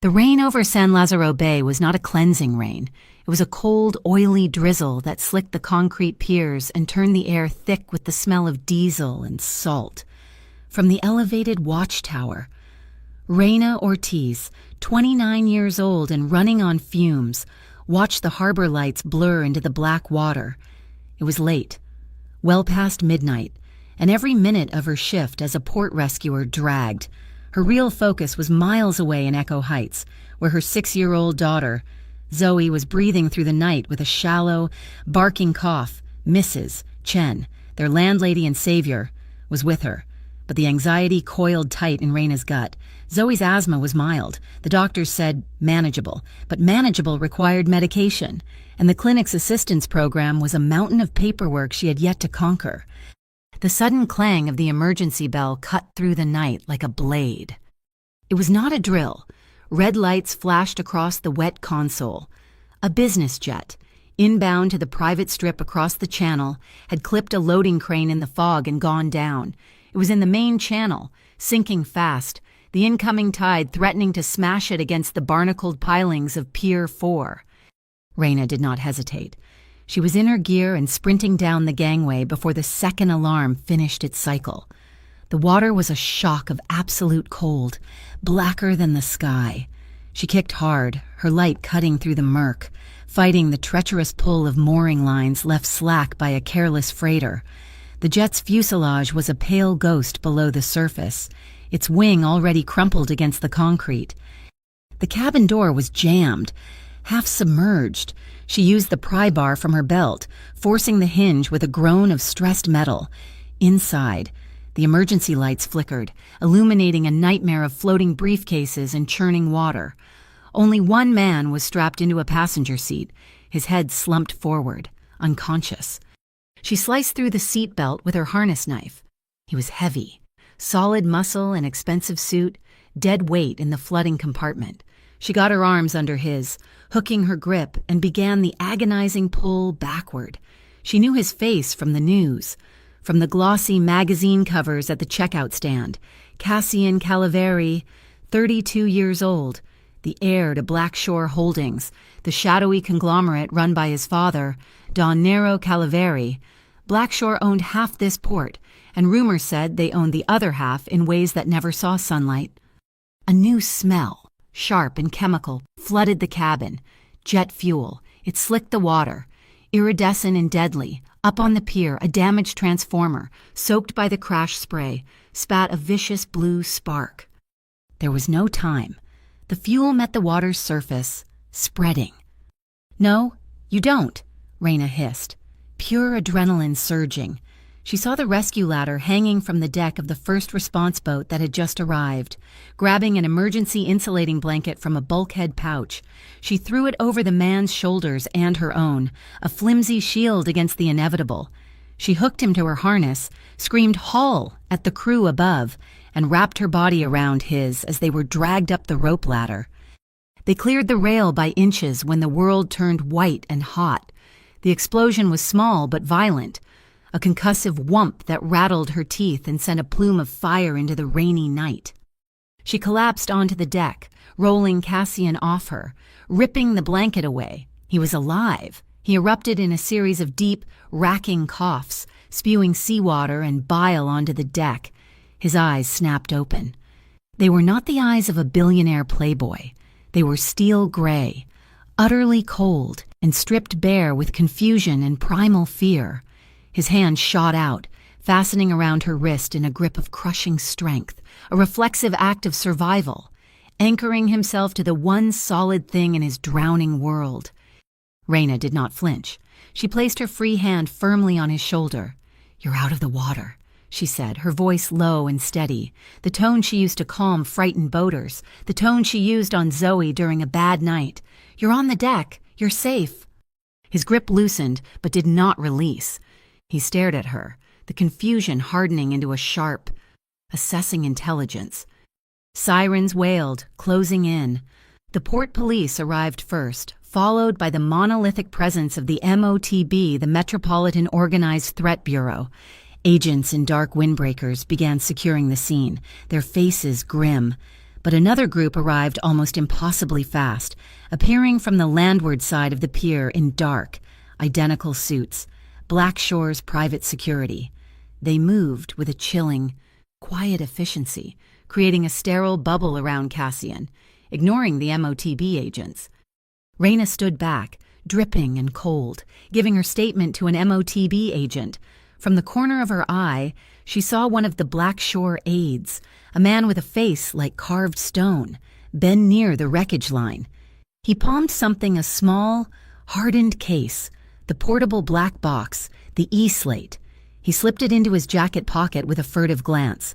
The rain over San Lazaro Bay was not a cleansing rain. It was a cold, oily drizzle that slicked the concrete piers and turned the air thick with the smell of diesel and salt. From the elevated watchtower, Reina Ortiz, 29 years old and running on fumes, watched the harbor lights blur into the black water. It was late, well past midnight, and every minute of her shift as a port rescuer dragged. Her real focus was miles away in Echo Heights, where her 6-year-old daughter, Zoe, was breathing through the night with a shallow, barking cough. Mrs. Chen, their landlady and savior, was with her, but the anxiety coiled tight in Reina's gut. Zoe's asthma was mild. The doctors said manageable, but manageable required medication, and the clinic's assistance program was a mountain of paperwork she had yet to conquer. The sudden clang of the emergency bell cut through the night like a blade. It was not a drill. Red lights flashed across the wet console. A business jet, inbound to the private strip across the channel, had clipped a loading crane in the fog and gone down. It was in the main channel, sinking fast, the incoming tide threatening to smash it against the barnacled pilings of Pier 4. Reina did not hesitate. She was in her gear and sprinting down the gangway before the second alarm finished its cycle. The water was a shock of absolute cold, blacker than the sky. She kicked hard, her light cutting through the murk, fighting the treacherous pull of mooring lines left slack by a careless freighter. The jet's fuselage was a pale ghost below the surface, its wing already crumpled against the concrete. The cabin door was jammed, half submerged. She used the pry bar from her belt, forcing the hinge with a groan of stressed metal. Inside, the emergency lights flickered, illuminating a nightmare of floating briefcases and churning water. Only one man was strapped into a passenger seat, his head slumped forward, unconscious. She sliced through the seat belt with her harness knife. He was heavy, solid muscle and expensive suit, dead weight in the flooding compartment. She got her arms under his, hooking her grip, and began the agonizing pull backward. She knew his face from the news, from the glossy magazine covers at the checkout stand. Cassian Calaveri, 32 years old, the heir to Blackshore Holdings, the shadowy conglomerate run by his father, Don Nero Calaveri. Blackshore owned half this port, and rumors said they owned the other half in ways that never saw sunlight. A new smell, sharp and chemical, flooded the cabin. Jet fuel. It slicked the water. Iridescent and deadly. Up on the pier, a damaged transformer, soaked by the crash spray, spat a vicious blue spark. There was no time. The fuel met the water's surface, spreading. "No, you don't," Reina hissed, pure adrenaline surging. She saw the rescue ladder hanging from the deck of the first response boat that had just arrived. Grabbing an emergency insulating blanket from a bulkhead pouch, she threw it over the man's shoulders and her own, a flimsy shield against the inevitable. She hooked him to her harness, screamed "haul" at the crew above, and wrapped her body around his as they were dragged up the rope ladder. They cleared the rail by inches when the world turned white and hot. The explosion was small but violent, a concussive whump that rattled her teeth and sent a plume of fire into the rainy night. She collapsed onto the deck, rolling Cassian off her, ripping the blanket away. He was alive. He erupted in a series of deep, racking coughs, spewing seawater and bile onto the deck. His eyes snapped open. They were not the eyes of a billionaire playboy. They were steel gray, utterly cold and stripped bare with confusion and primal fear. His hand shot out, fastening around her wrist in a grip of crushing strength, a reflexive act of survival, anchoring himself to the one solid thing in his drowning world. Reina did not flinch. She placed her free hand firmly on his shoulder. "You're out of the water," she said, her voice low and steady, the tone she used to calm frightened boaters, the tone she used on Zoe during a bad night. "You're on the deck. You're safe." His grip loosened, but did not release. He stared at her, the confusion hardening into a sharp, assessing intelligence. Sirens wailed, closing in. The port police arrived first, followed by the monolithic presence of the MOTB, the Metropolitan Organized Threat Bureau. Agents in dark windbreakers began securing the scene, their faces grim. but another group arrived almost impossibly fast, appearing from the landward side of the pier in dark, identical suits, Black Shore's private security. They moved with a chilling, quiet efficiency, creating a sterile bubble around Cassian, ignoring the MOTB agents. Raina stood back, dripping and cold, giving her statement to an MOTB agent. From the corner of her eye, she saw one of the Black Shore aides, a man with a face like carved stone, bend near the wreckage line. He palmed something, a small, hardened case, the portable black box, the E-slate. He slipped it into his jacket pocket with a furtive glance.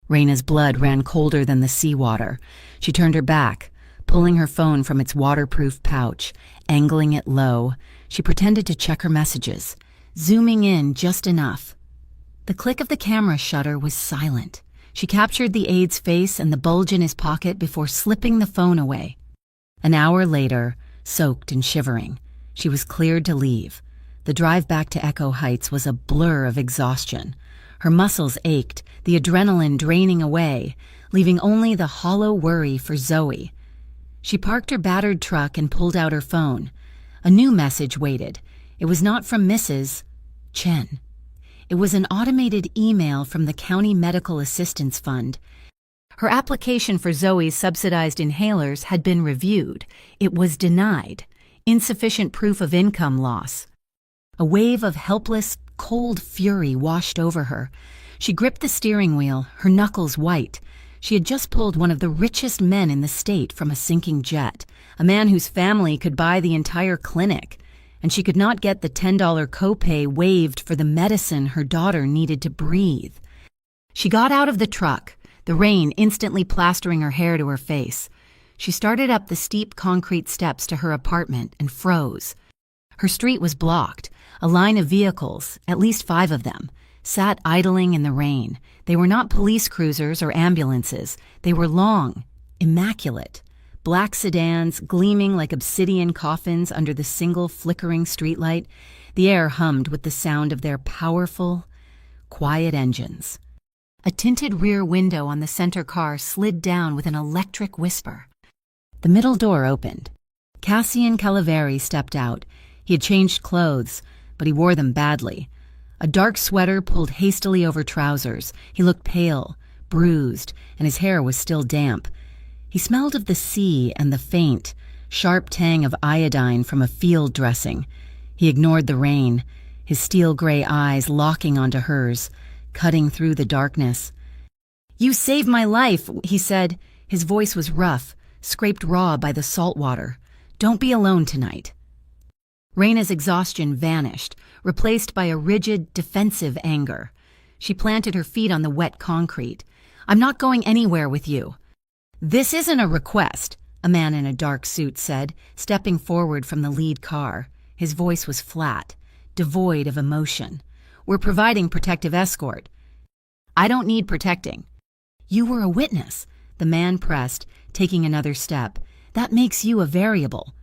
Raina's blood ran colder than the seawater. She turned her back, pulling her phone from its waterproof pouch, angling it low. She pretended to check her messages, zooming in just enough. The click of the camera shutter was silent. She captured the aide's face and the bulge in his pocket before slipping the phone away. An hour later, soaked and shivering, she was cleared to leave. The drive back to Echo Heights was a blur of exhaustion. Her muscles ached, the adrenaline draining away, leaving only the hollow worry for Zoe. She parked her battered truck and pulled out her phone. A new message waited. It was not from Mrs. Chen. It was an automated email from the County Medical Assistance Fund. Her application for Zoe's subsidized inhalers had been reviewed. It was denied. Insufficient proof of income loss. A wave of helpless, cold fury washed over her. She gripped the steering wheel, her knuckles white. She had just pulled one of the richest men in the state from a sinking jet, a man whose family could buy the entire clinic, and she could not get the $10 copay waived for the medicine her daughter needed to breathe. She got out of the truck, the rain instantly plastering her hair to her face. She started up the steep concrete steps to her apartment and froze. Her street was blocked. A line of vehicles, at least 5 of them, sat idling in the rain. They were not police cruisers or ambulances. They were long, immaculate, black sedans gleaming like obsidian coffins under the single flickering streetlight. The air hummed with the sound of their powerful, quiet engines. A tinted rear window on the center car slid down with an electric whisper. The middle door opened. Cassian Calaveri stepped out. He had changed clothes, but he wore them badly. A dark sweater pulled hastily over trousers. He looked pale, bruised, and his hair was still damp. He smelled of the sea and the faint, sharp tang of iodine from a field dressing. He ignored the rain, his steel-gray eyes locking onto hers, cutting through the darkness. "You saved my life," he said. His voice was rough, scraped raw by the salt water. "Don't be alone tonight." Raina's exhaustion vanished, replaced by a rigid, defensive anger. She planted her feet on the wet concrete. "I'm not going anywhere with you." "This isn't a request," a man in a dark suit said, stepping forward from the lead car. His voice was flat, devoid of emotion. "We're providing protective escort." "I don't need protecting." "You were a witness," the man pressed, taking another step. "That makes you a variable."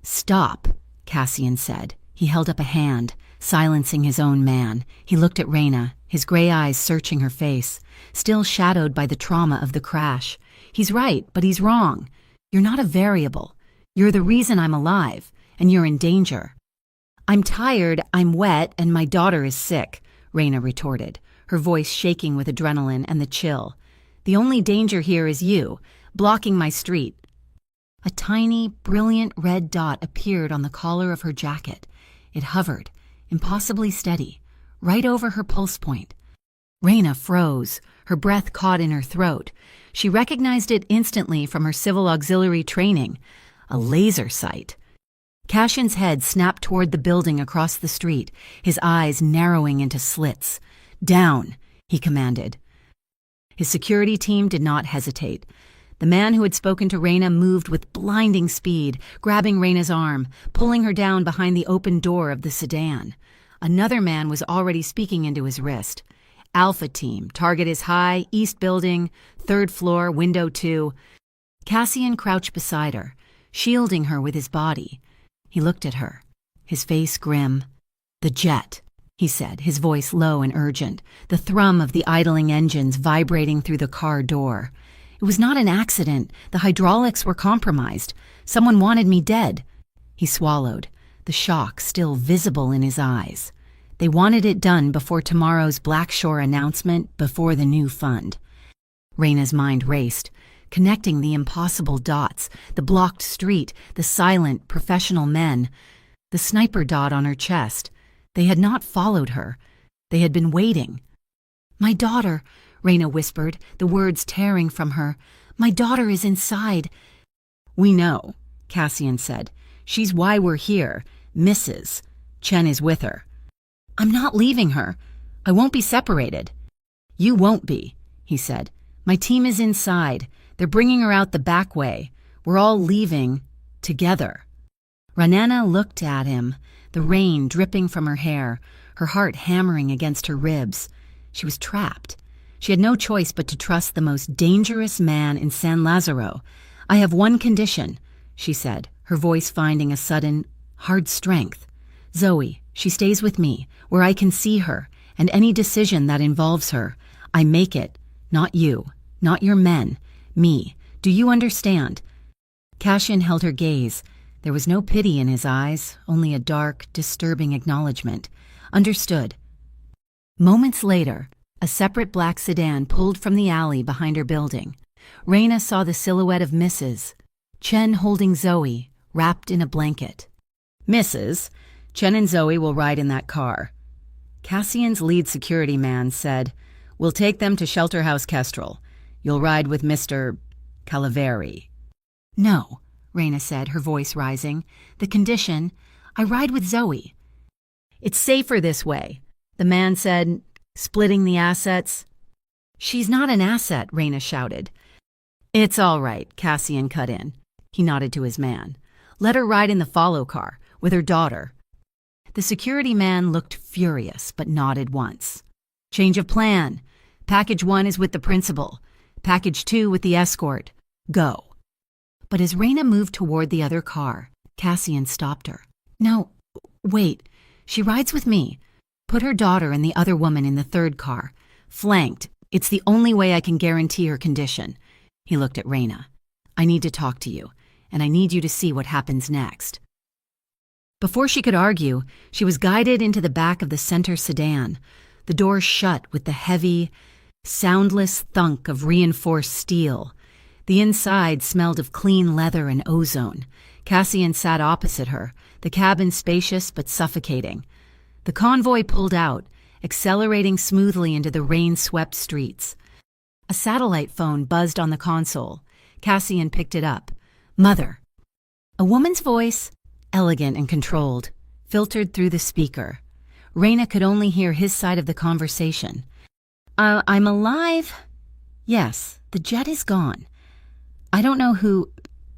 "Stop," Cassian said. He held up a hand, silencing his own man. He looked at Raina, his gray eyes searching her face, still shadowed by the trauma of the crash. "He's right, but he's wrong. You're not a variable. You're the reason I'm alive, and you're in danger." "I'm tired, I'm wet, and my daughter is sick," Raina retorted, her voice shaking with adrenaline and the chill. "The only danger here is you, blocking my street." A tiny, brilliant red dot appeared on the collar of her jacket. It hovered, impossibly steady, right over her pulse point. Raina froze, her breath caught in her throat. She recognized it instantly from her civil auxiliary training. A laser sight. Cassian's head snapped toward the building across the street, his eyes narrowing into slits. "Down," he commanded. His security team did not hesitate. The man who had spoken to Raina moved with blinding speed, grabbing Raina's arm, pulling her down behind the open door of the sedan. Another man was already speaking into his wrist. "Alpha team, target is high, east building, 3rd floor, window 2. Cassian crouched beside her, shielding her with his body. He looked at her, his face grim. "The jet," he said, his voice low and urgent, the thrum of the idling engines vibrating through the car door. It was not an accident. The hydraulics were compromised. Someone wanted me dead. He swallowed, the shock still visible in his eyes. They wanted it done before tomorrow's Blackshore announcement, before the new fund. Raina's mind raced, connecting the impossible dots, the blocked street, the silent, professional men, the sniper dot on her chest. They had not followed her. They had been waiting. "My daughter," Raina whispered, the words tearing from her. "My daughter is inside." "We know," Cassian said. "She's why we're here. Mrs. Chen is with her." "I'm not leaving her. I won't be separated." "You won't be," he said. "My team is inside. They're bringing her out the back way. We're all leaving together." Ra'nana looked at him, the rain dripping from her hair, her heart hammering against her ribs. She was trapped. She had no choice but to trust the most dangerous man in San Lazaro. "I have one condition," she said, her voice finding a sudden, hard strength. "Zoe, she stays with me, where I can see her, and any decision that involves her, I make it. Not you, not your men, me. Do you understand?" Cassian held her gaze. There was no pity in his eyes, only a dark, disturbing acknowledgement. "Understood." Moments later, a separate black sedan pulled from the alley behind her building. Raina saw the silhouette of Mrs. Chen holding Zoe, wrapped in a blanket. "Mrs. Chen and Zoe will ride in that car." Cassian's lead security man said, "We'll take them to Shelter House Kestrel. You'll ride with Mr. Calaveri." "No," Raina said, her voice rising. "The condition, I ride with Zoe." "It's safer this way," the man said, splitting the assets. "She's not an asset," Raina shouted. "It's all right," Cassian cut in. He nodded to his man. "Let her ride in the follow car, with her daughter." The security man looked furious, but nodded once. "Change of plan. Package 1 is with the principal. Package 2 with the escort. Go." But as Raina moved toward the other car, Cassian stopped her. "No, wait. She rides with me. Put her daughter and the other woman in the third car. Flanked. It's the only way I can guarantee her condition." He looked at Raina. "I need to talk to you, and I need you to see what happens next." Before she could argue, she was guided into the back of the center sedan, the door shut with the heavy, soundless thunk of reinforced steel. The inside smelled of clean leather and ozone. Cassian sat opposite her, the cabin spacious but suffocating. The convoy pulled out, accelerating smoothly into the rain-swept streets. A satellite phone buzzed on the console. Cassian picked it up. "Mother." A woman's voice, elegant and controlled, filtered through the speaker. Raina could only hear his side of the conversation. I'm alive." "Yes, the jet is gone. I don't know who—"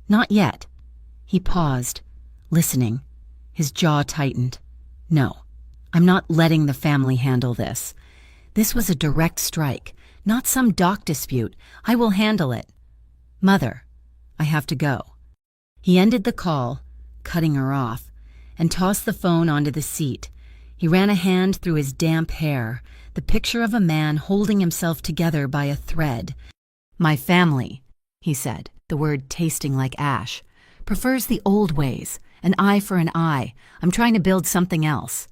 "Not yet." He paused, listening. His jaw tightened. "No, I'm not letting the family handle this. This was a direct strike, not some dock dispute. I will handle it. Mother, I have to go." He ended the call, cutting her off, and tossed the phone onto the seat. He ran a hand through his damp hair, the picture of a man holding himself together by a thread. "My family," he said, the word tasting like ash, "prefers the old ways, an eye for an eye. I'm trying to build something else."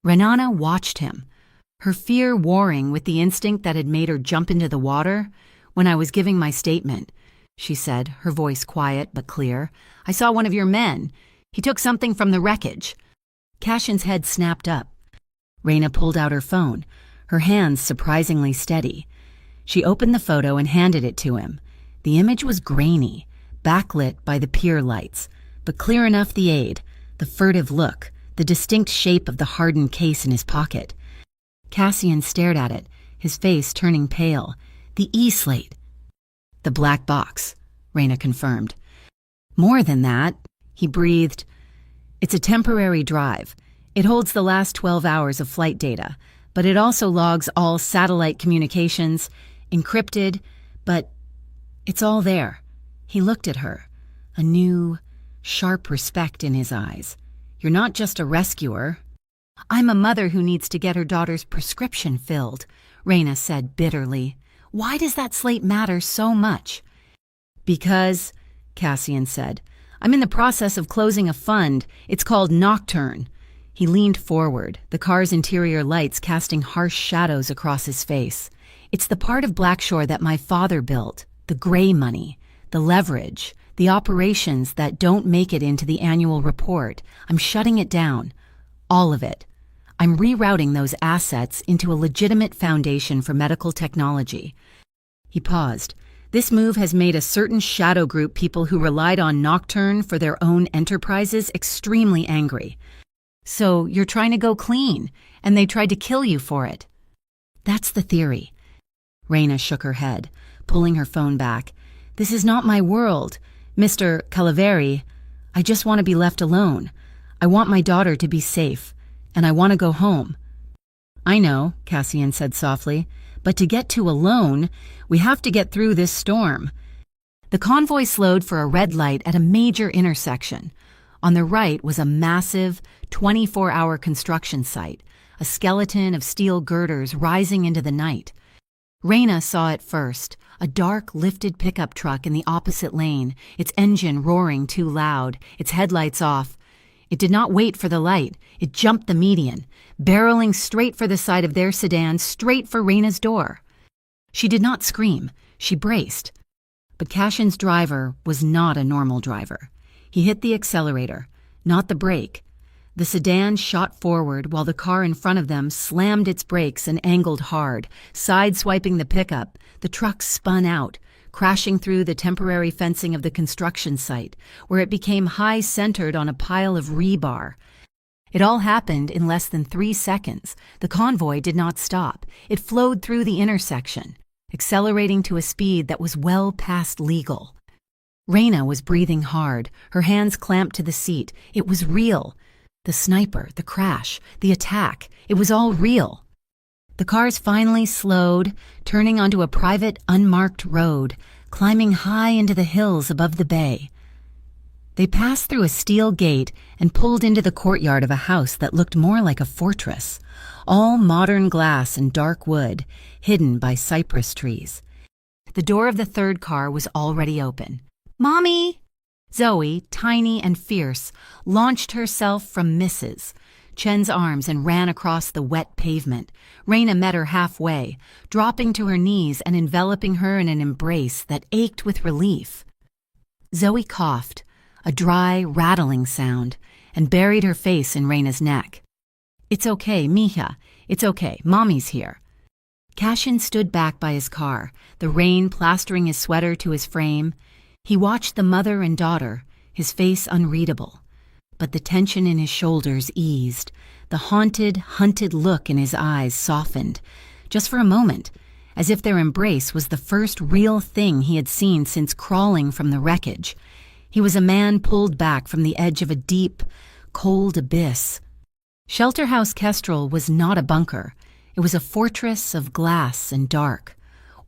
Ra'nana watched him, her fear warring with the instinct that had made her jump into the water. "When I was giving my statement," she said, her voice quiet but clear, "I saw one of your men. He took something from the wreckage." Cassian's head snapped up. Raina pulled out her phone, her hands surprisingly steady. She opened the photo and handed it to him. The image was grainy, backlit by the pier lights, but clear enough the aid, the furtive look, the distinct shape of the hardened case in his pocket. Cassian stared at it, his face turning pale. "The E-slate." "The black box," Raina confirmed. "More than that," he breathed. "It's a temporary drive. It holds the last 12 hours of flight data, but it also logs all satellite communications, encrypted, but it's all there." He looked at her, a new, sharp respect in his eyes. "You're not just a rescuer." "I'm a mother who needs to get her daughter's prescription filled," Raina said bitterly. Why does that slate matter so much? Because, Cassian said, I'm in the process of closing a fund. It's called Nocturne. He leaned forward, the car's interior lights casting harsh shadows across his face. It's the part of Blackshore that my father built, the gray money, the leverage, the operations that don't make it into the annual report. I'm shutting it down. All of it. I'm rerouting those assets into a legitimate foundation for medical technology. He paused. This move has made a certain shadow group people who relied on Nocturne for their own enterprises extremely angry. So you're trying to go clean, and they tried to kill you for it. That's the theory. Reyna shook her head, pulling her phone back. This is not my world, Mr. Calaveri. I just want to be left alone. I want my daughter to be safe, and I want to go home. I know, Cassian said softly, but to get to alone, we have to get through this storm. The convoy slowed for a red light at a major intersection. On the right was a massive, 24-hour construction site, a skeleton of steel girders rising into the night. Reyna saw it first, a dark, lifted pickup truck in the opposite lane, its engine roaring too loud, its headlights off. It did not wait for the light. It jumped the median, barreling straight for the side of their sedan, straight for Reyna's door. She did not scream. She braced. But Cassian's driver was not a normal driver. He hit the accelerator, not the brake. The sedan shot forward while the car in front of them slammed its brakes and angled hard. Sideswiping the pickup, the truck spun out, crashing through the temporary fencing of the construction site, where it became high-centered on a pile of rebar. It all happened in less than 3 seconds. The convoy did not stop. It flowed through the intersection, accelerating to a speed that was well past legal. Reyna was breathing hard, her hands clamped to the seat. It was real. The sniper, the crash, the attack, it was all real. The cars finally slowed, turning onto a private, unmarked road, climbing high into the hills above the bay. They passed through a steel gate and pulled into the courtyard of a house that looked more like a fortress, all modern glass and dark wood, hidden by cypress trees. The door of the third car was already open. "Mommy!" Zoe, tiny and fierce, launched herself from Mrs. Chen's arms and ran across the wet pavement. Reyna met her halfway, dropping to her knees and enveloping her in an embrace that ached with relief. Zoe coughed, a dry, rattling sound, and buried her face in Reyna's neck. "It's okay, mija. It's okay. Mommy's here." Cassian stood back by his car, the rain plastering his sweater to his frame. He watched the mother and daughter, his face unreadable. But the tension in his shoulders eased. The haunted, hunted look in his eyes softened, just for a moment, as if their embrace was the first real thing he had seen since crawling from the wreckage. He was a man pulled back from the edge of a deep, cold abyss. Shelter House Kestrel was not a bunker. It was a fortress of glass and dark.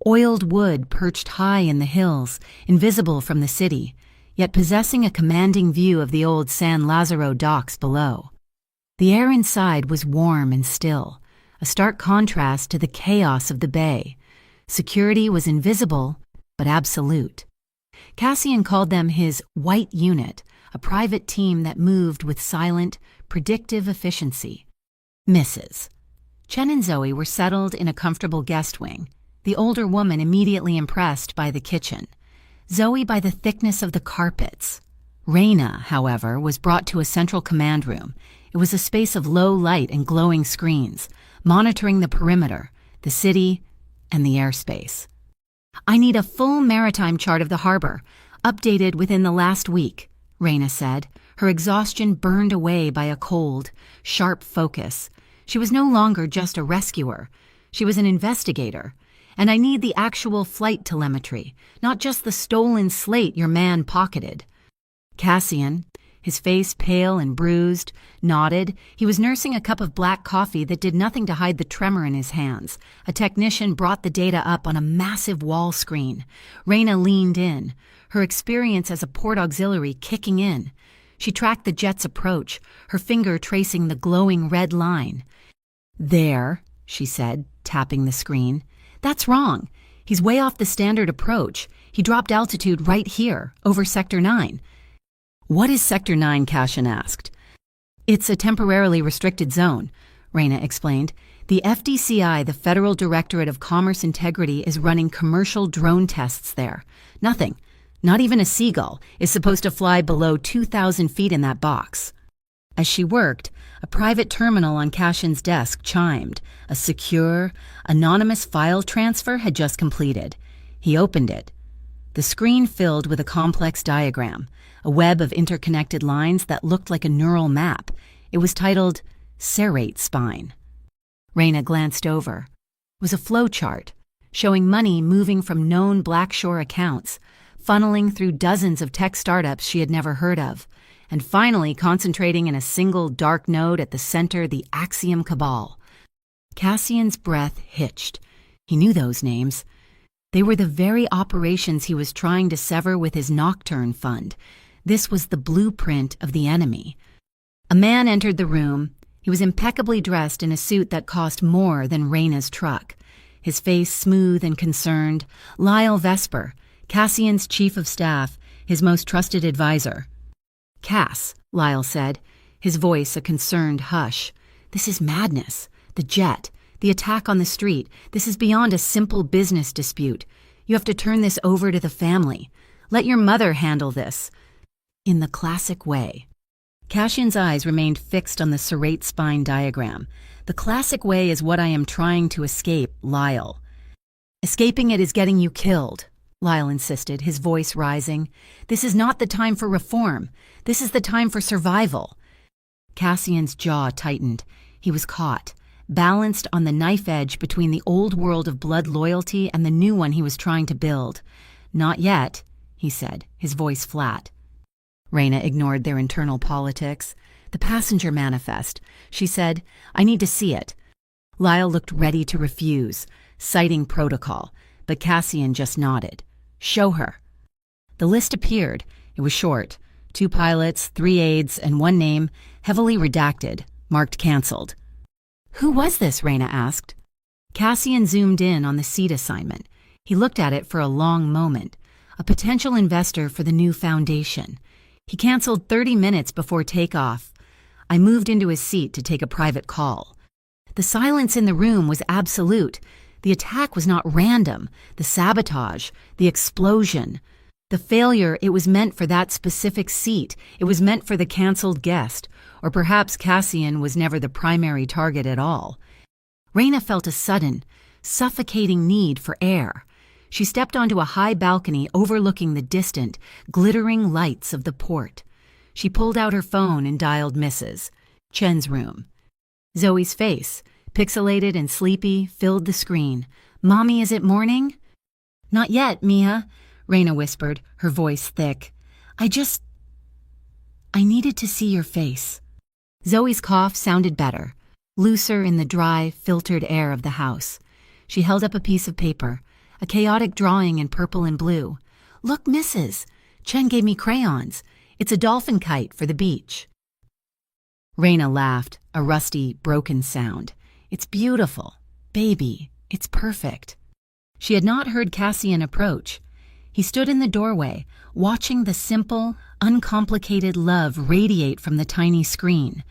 Oiled wood perched high in the hills, invisible from the city, yet possessing a commanding view of the old San Lazaro docks below. The air inside was warm and still, a stark contrast to the chaos of the bay. Security was invisible, but absolute. Cassian called them his white unit, a private team that moved with silent, predictive efficiency. Mrs. Chen and Zoe were settled in a comfortable guest wing, the older woman immediately impressed by the kitchen, Zoe by the thickness of the carpets. Reyna, however, was brought to a central command room. It was a space of low light and glowing screens, monitoring the perimeter, the city, and the airspace. "I need a full maritime chart of the harbor, updated within the last week," Reyna said, her exhaustion burned away by a cold, sharp focus. She was no longer just a rescuer. She was an investigator. "And I need the actual flight telemetry, not just the stolen slate your man pocketed." Cassian, his face pale and bruised, nodded. He was nursing a cup of black coffee that did nothing to hide the tremor in his hands. A technician brought the data up on a massive wall screen. Reyna leaned in, her experience as a port auxiliary kicking in. She tracked the jet's approach, her finger tracing the glowing red line. "There," she said, tapping the screen. "That's wrong. He's way off the standard approach. He dropped altitude right here, over Sector 9. What is Sector 9? Cassian asked. It's a temporarily restricted zone, Reyna explained. The FDCI, the Federal Directorate of Commerce Integrity, is running commercial drone tests there. Nothing, not even a seagull, is supposed to fly below 2,000 feet in that box. As she worked, a private terminal on Cassian's desk chimed. A secure, anonymous file transfer had just completed. He opened it. The screen filled with a complex diagram, a web of interconnected lines that looked like a neural map. It was titled Serrate Spine. Reyna glanced over. It was a flowchart showing money moving from known Blackshore accounts, funneling through dozens of tech startups she had never heard of, and finally concentrating in a single dark node at the center, the Axiom Cabal. Cassian's breath hitched. He knew those names. They were the very operations he was trying to sever with his Nocturne fund. This was the blueprint of the enemy. A man entered the room. He was impeccably dressed in a suit that cost more than Reyna's truck. His face smooth and concerned. Lyle Vesper, Cassian's chief of staff, his most trusted advisor. Cass, Lyle said, his voice a concerned hush. This is madness. The jet, the attack on the street, this is beyond a simple business dispute. You have to turn this over to the family. Let your mother handle this. In the classic way. Cassian's eyes remained fixed on the serrate spine diagram. The classic way is what I am trying to escape, Lyle. Escaping it is getting you killed, Lyle insisted, his voice rising. This is not the time for reform. This is the time for survival. Cassian's jaw tightened. He was caught, balanced on the knife edge between the old world of blood loyalty and the new one he was trying to build. Not yet, he said, his voice flat. Reyna ignored their internal politics. The passenger manifest. She said, I need to see it. Lyle looked ready to refuse, citing protocol, but Cassian just nodded. Show her. The list appeared. It was short. 2 pilots, 3 aides, and 1 name, heavily redacted, marked canceled. Who was this? Reyna asked. Cassian zoomed in on the seat assignment. He looked at it for a long moment. A potential investor for the new foundation. He canceled 30 minutes before takeoff. I moved into his seat to take a private call. The silence in the room was absolute. The attack was not random. The sabotage, the explosion, the failure, it was meant for that specific seat. It was meant for the canceled guest. Or perhaps Cassian was never the primary target at all. Reyna felt a sudden, suffocating need for air. She stepped onto a high balcony overlooking the distant, glittering lights of the port. She pulled out her phone and dialed Mrs. Chen's room. Zoe's face, pixelated and sleepy, filled the screen. Mommy, is it morning? Not yet, Mia, Reyna whispered, her voice thick. I needed to see your face. Zoe's cough sounded better, looser in the dry, filtered air of the house. She held up a piece of paper, a chaotic drawing in purple and blue. Look, Mrs. Chen gave me crayons. It's a dolphin kite for the beach. Reyna laughed, a rusty, broken sound. It's beautiful. Baby, it's perfect. She had not heard Cassian approach. He stood in the doorway, watching the simple, uncomplicated love radiate from the tiny screen.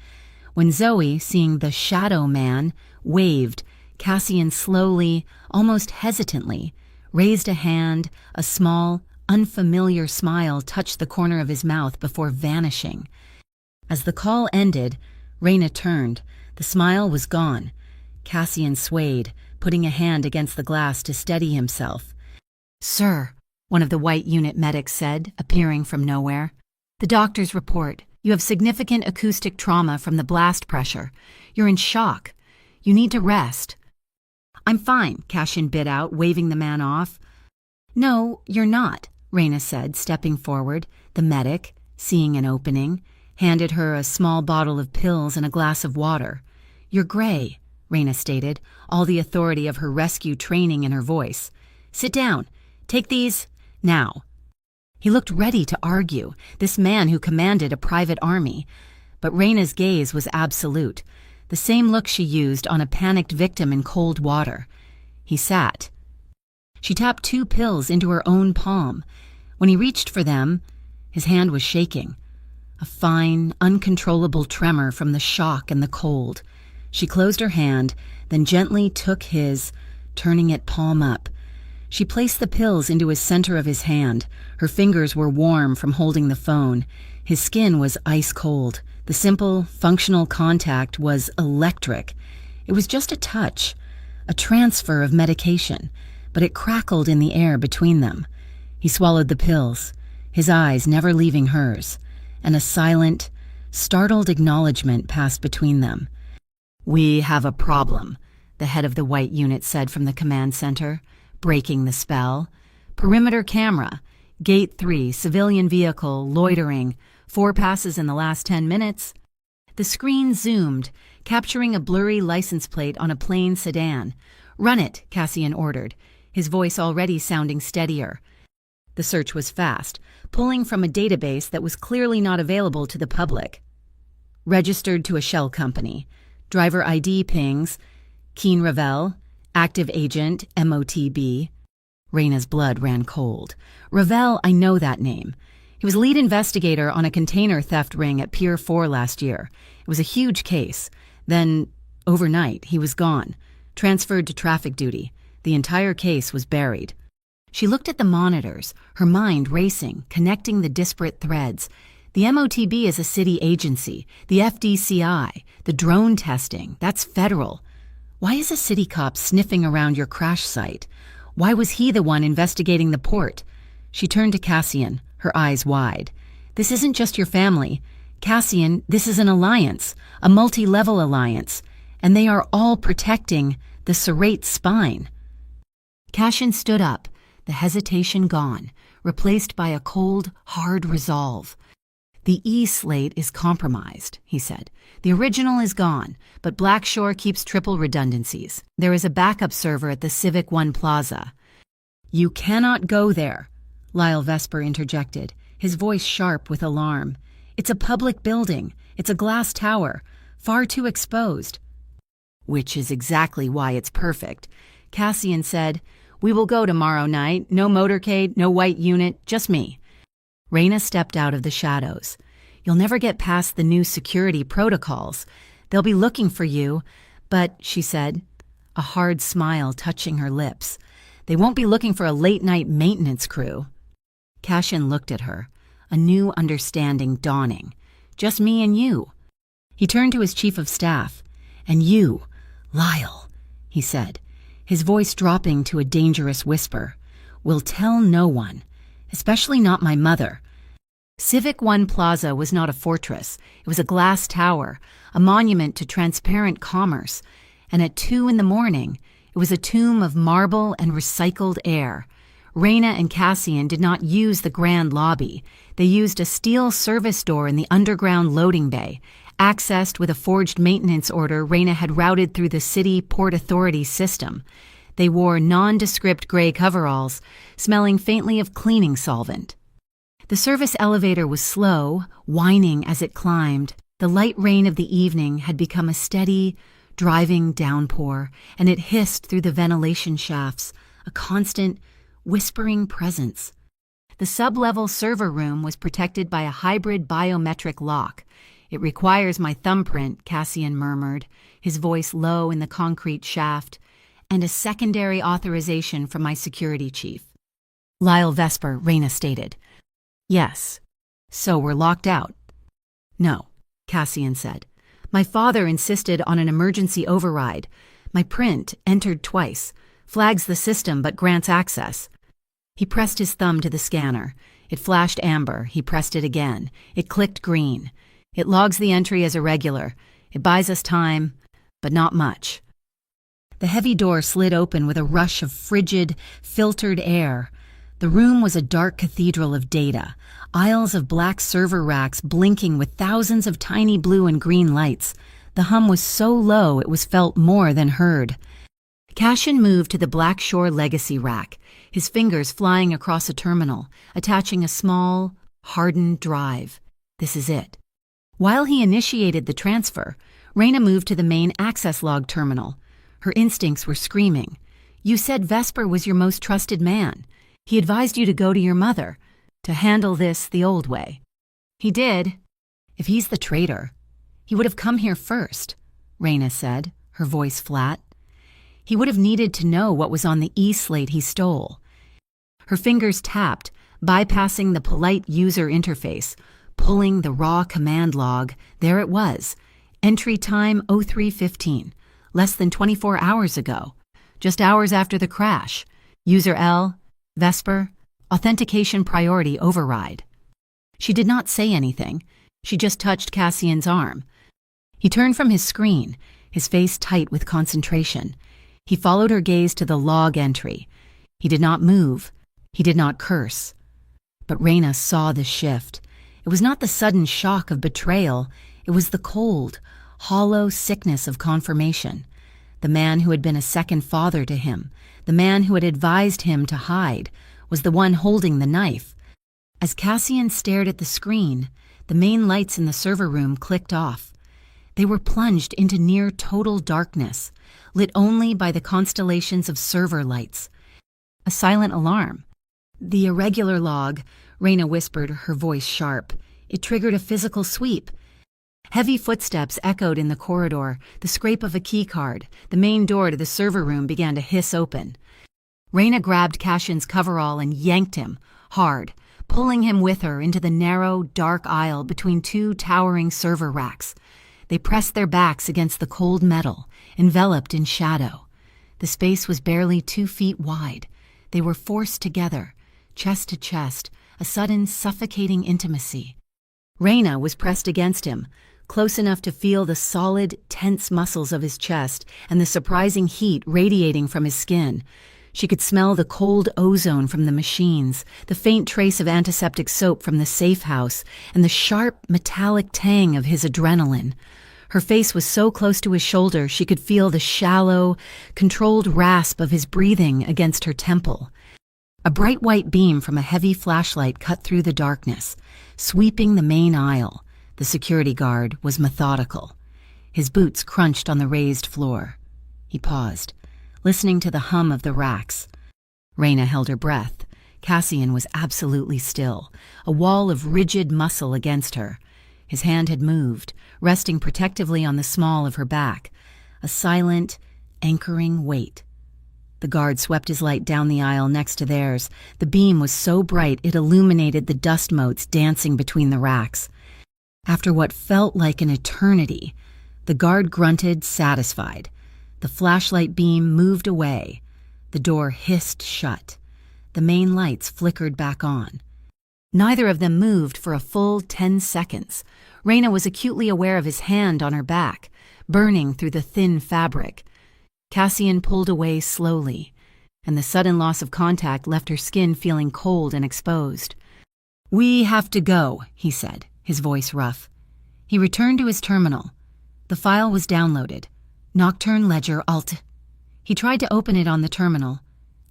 When Zoe, seeing the shadow man, waved, Cassian slowly, almost hesitantly, raised a hand. A small, unfamiliar smile touched the corner of his mouth before vanishing. As the call ended, Reyna turned. The smile was gone. Cassian swayed, putting a hand against the glass to steady himself. Sir, one of the white unit medics said, appearing from nowhere. The doctor's report. You have significant acoustic trauma from the blast pressure. You're in shock. You need to rest. I'm fine, Cassian bit out, waving the man off. No, you're not, Reyna said, stepping forward. The medic, seeing an opening, handed her a small bottle of pills and a glass of water. You're gray, Reyna stated, all the authority of her rescue training in her voice. Sit down. Take these now. He looked ready to argue, this man who commanded a private army. But Reyna's gaze was absolute, the same look she used on a panicked victim in cold water. He sat. She tapped 2 pills into her own palm. When he reached for them, his hand was shaking. A fine, uncontrollable tremor from the shock and the cold. She closed her hand, then gently took his, turning it palm up. She placed the pills into his center of his hand. Her fingers were warm from holding the phone. His skin was ice cold. The simple, functional contact was electric. It was just a touch, a transfer of medication, but it crackled in the air between them. He swallowed the pills, his eyes never leaving hers, and a silent, startled acknowledgement passed between them. "We have a problem," the head of the white unit said from the command center, breaking the spell. "Perimeter camera, Gate 3, civilian vehicle, loitering, 4 passes in the last 10 minutes. The screen zoomed, capturing a blurry license plate on a plain sedan. "Run it," Cassian ordered, his voice already sounding steadier. The search was fast, pulling from a database that was clearly not available to the public. Registered to a shell company. Driver ID pings, Keen Ravel, active agent, MOTB. Reina's blood ran cold. Ravel, I know that name. He was lead investigator on a container theft ring at Pier 4 last year. It was a huge case. Then, overnight, he was gone, transferred to traffic duty. The entire case was buried. She looked at the monitors, her mind racing, connecting the disparate threads. The MOTB is a city agency, the FDCI, the drone testing, that's federal. Why is a city cop sniffing around your crash site? Why was he the one investigating the port? She turned to Cassian, her eyes wide. This isn't just your family. Cassian, this is an alliance, a multi-level alliance, and they are all protecting the serrate spine. Cassian stood up, the hesitation gone, replaced by a cold, hard resolve. "The E-slate is compromised," he said. "The original is gone, but Blackshore keeps triple redundancies. There is a backup server at the Civic One Plaza." "You cannot go there," Lyle Vesper interjected, his voice sharp with alarm. "It's a public building. It's a glass tower. Far too exposed." "Which is exactly why it's perfect," Cassian said. "We will go tomorrow night. No motorcade, no white unit, just me." Reina stepped out of the shadows. "You'll never get past the new security protocols. They'll be looking for you, but," she said, a hard smile touching her lips, "they won't be looking for a late-night maintenance crew." Cassian looked at her, a new understanding dawning. "Just me and you." He turned to his chief of staff. "And you, Lyle," he said, his voice dropping to a dangerous whisper, "will tell no one, especially not my mother." Civic One Plaza was not a fortress. It was a glass tower, a monument to transparent commerce, and at 2 a.m, it was a tomb of marble and recycled air. Reina and Cassian did not use the grand lobby. They used a steel service door in the underground loading bay, accessed with a forged maintenance order Reina had routed through the city Port Authority system. They wore nondescript gray coveralls, smelling faintly of cleaning solvent. The service elevator was slow, whining as it climbed. The light rain of the evening had become a steady, driving downpour, and it hissed through the ventilation shafts, a constant, whispering presence. The sub-level server room was protected by a hybrid biometric lock. "It requires my thumbprint," Cassian murmured, his voice low in the concrete shaft, "and a secondary authorization from my security chief." Lyle Vesper, Reina stated. "Yes. So we're locked out?" "No," Cassian said. "My father insisted on an emergency override. My print, entered twice, flags the system but grants access." He pressed his thumb to the scanner. It flashed amber. He pressed it again. It clicked green. "It logs the entry as irregular. It buys us time, but not much." The heavy door slid open with a rush of frigid, filtered air. The room was a dark cathedral of data, aisles of black server racks blinking with thousands of tiny blue and green lights. The hum was so low it was felt more than heard. Cassian moved to the Blackshore Legacy rack, his fingers flying across a terminal, attaching a small, hardened drive. This is it. While he initiated the transfer, Reina moved to the main access log terminal. Her instincts were screaming. You said Vesper was your most trusted man. He advised you to go to your mother, to handle this the old way. He did. If he's the traitor, he would have come here first, Reyna said, her voice flat. He would have needed to know what was on the e-slate he stole. Her fingers tapped, bypassing the polite user interface, pulling the raw command log. There it was. Entry time 03:15, less than 24 hours ago, just hours after the crash. User L, Vesper, authentication priority override. She did not say anything. She just touched Cassian's arm. He turned from his screen, his face tight with concentration. He followed her gaze to the log entry. He did not move. He did not curse. But Reyna saw the shift. It was not the sudden shock of betrayal. It was the cold, hollow sickness of confirmation. The man who had been a second father to him, the man who had advised him to hide, was the one holding the knife. As Cassian stared at the screen, the main lights in the server room clicked off. They were plunged into near total darkness, lit only by the constellations of server lights. A silent alarm. The irregular log, Reyna whispered, her voice sharp. It triggered a physical sweep. Heavy footsteps echoed in the corridor, the scrape of a keycard. The main door to the server room began to hiss open. Reyna grabbed Cassian's coverall and yanked him, hard, pulling him with her into the narrow, dark aisle between two towering server racks. They pressed their backs against the cold metal, enveloped in shadow. The space was barely 2 feet wide. They were forced together, chest to chest, a sudden suffocating intimacy. Reyna was pressed against him, close enough to feel the solid, tense muscles of his chest and the surprising heat radiating from his skin. She could smell the cold ozone from the machines, the faint trace of antiseptic soap from the safe house, and the sharp, metallic tang of his adrenaline. Her face was so close to his shoulder she could feel the shallow, controlled rasp of his breathing against her temple. A bright white beam from a heavy flashlight cut through the darkness, sweeping the main aisle. The security guard was methodical. His boots crunched on the raised floor. He paused, listening to the hum of the racks. Reyna held her breath. Cassian was absolutely still, a wall of rigid muscle against her. His hand had moved, resting protectively on the small of her back, a silent, anchoring weight. The guard swept his light down the aisle next to theirs. The beam was so bright it illuminated the dust motes dancing between the racks. After what felt like an eternity, the guard grunted, satisfied. The flashlight beam moved away. The door hissed shut. The main lights flickered back on. Neither of them moved for a full 10 seconds. Reyna was acutely aware of his hand on her back, burning through the thin fabric. Cassian pulled away slowly, and the sudden loss of contact left her skin feeling cold and exposed. "We have to go," he said, his voice rough. He returned to his terminal. The file was downloaded. Nocturne Ledger Alt. He tried to open it on the terminal.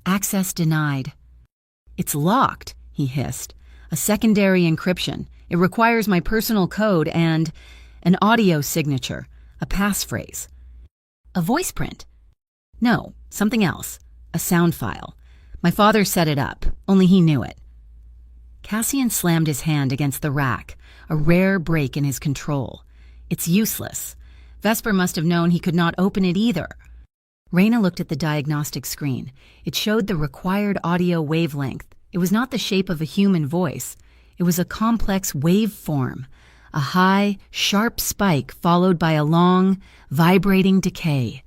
Access denied. "It's locked," he hissed. "A secondary encryption. It requires my personal code and an audio signature, a passphrase." "A voice print?" "No, something else. A sound file. My father set it up, only he knew it." Cassian slammed his hand against the rack, a rare break in his control. "It's useless. Vesper must have known he could not open it either." Reyna looked at the diagnostic screen. It showed the required audio wavelength. It was not the shape of a human voice. It was a complex waveform, a high, sharp spike followed by a long, vibrating decay.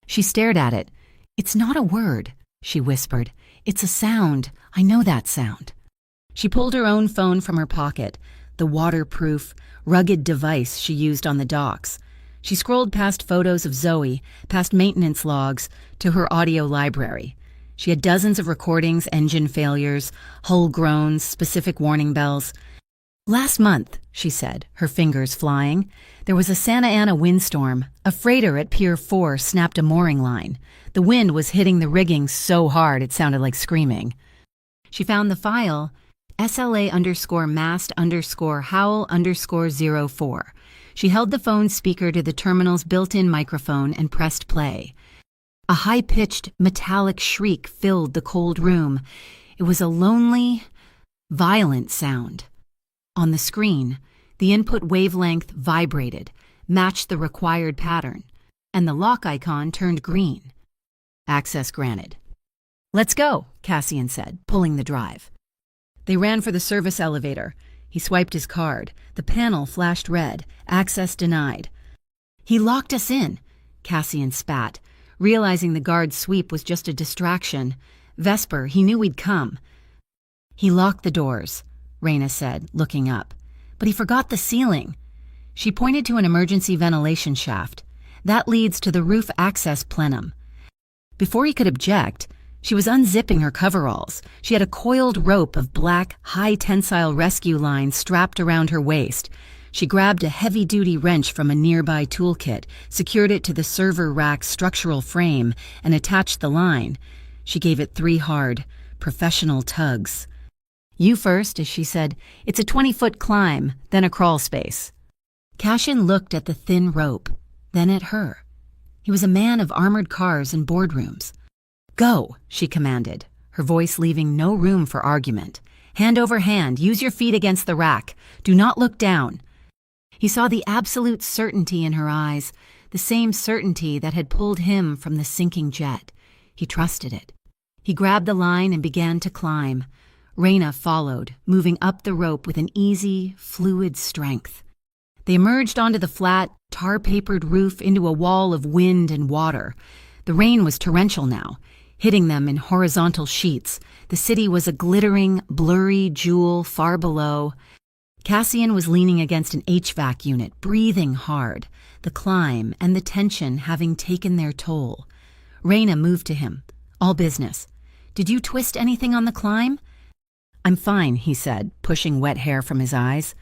She stared at it. "It's not a word," she whispered. "It's a sound. I know that sound." She pulled her own phone from her pocket, the waterproof, rugged device she used on the docks. She scrolled past photos of Zoe, past maintenance logs, to her audio library. She had dozens of recordings, engine failures, hull groans, specific warning bells. "Last month," she said, her fingers flying, "there was a Santa Ana windstorm. A freighter at Pier 4 snapped a mooring line. The wind was hitting the rigging so hard it sounded like screaming." She found the file, SLA_mast_howl_04. She held the phone speaker to the terminal's built-in microphone and pressed play. A high-pitched, metallic shriek filled the cold room. It was a lonely, violent sound. On the screen, the input wavelength vibrated, matched the required pattern, and the lock icon turned green. Access granted. "Let's go," Cassian said, pulling the drive. They ran for the service elevator. He swiped his card. The panel flashed red. Access denied. "He locked us in," Cassian spat, realizing the guard's sweep was just a distraction. "Vesper, he knew we'd come." "He locked the doors," Reyna said, looking up. "But he forgot the ceiling." She pointed to an emergency ventilation shaft. "That leads to the roof access plenum." Before he could object, she was unzipping her coveralls. She had a coiled rope of black, high-tensile rescue line strapped around her waist. She grabbed a heavy-duty wrench from a nearby toolkit, secured it to the server rack's structural frame, and attached the line. She gave it 3 hard, professional tugs. "You first," as she said. "It's a 20-foot climb, then a crawl space." Cassian looked at the thin rope, then at her. He was a man of armored cars and boardrooms. "Go," she commanded, her voice leaving no room for argument. "Hand over hand, use your feet against the rack. Do not look down." He saw the absolute certainty in her eyes, the same certainty that had pulled him from the sinking jet. He trusted it. He grabbed the line and began to climb. Reyna followed, moving up the rope with an easy, fluid strength. They emerged onto the flat, tar-papered roof into a wall of wind and water. The rain was torrential now, hitting them in horizontal sheets. The city was a glittering, blurry jewel far below. Cassian was leaning against an HVAC unit, breathing hard, the climb and the tension having taken their toll. Reyna moved to him. "All business. Did you twist anything on the climb?" "I'm fine," he said, pushing wet hair from his eyes.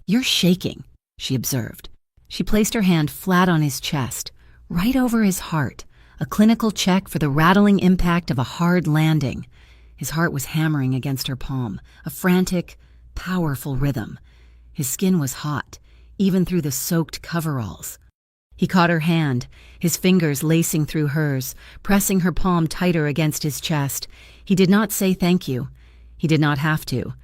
"You're shaking," she observed. She placed her hand flat on his chest, right over his heart, a clinical check for the rattling impact of a hard landing. His heart was hammering against her palm, a frantic, powerful rhythm. His skin was hot, even through the soaked coveralls. He caught her hand, his fingers lacing through hers, pressing her palm tighter against his chest. He did not say thank you. He did not have to.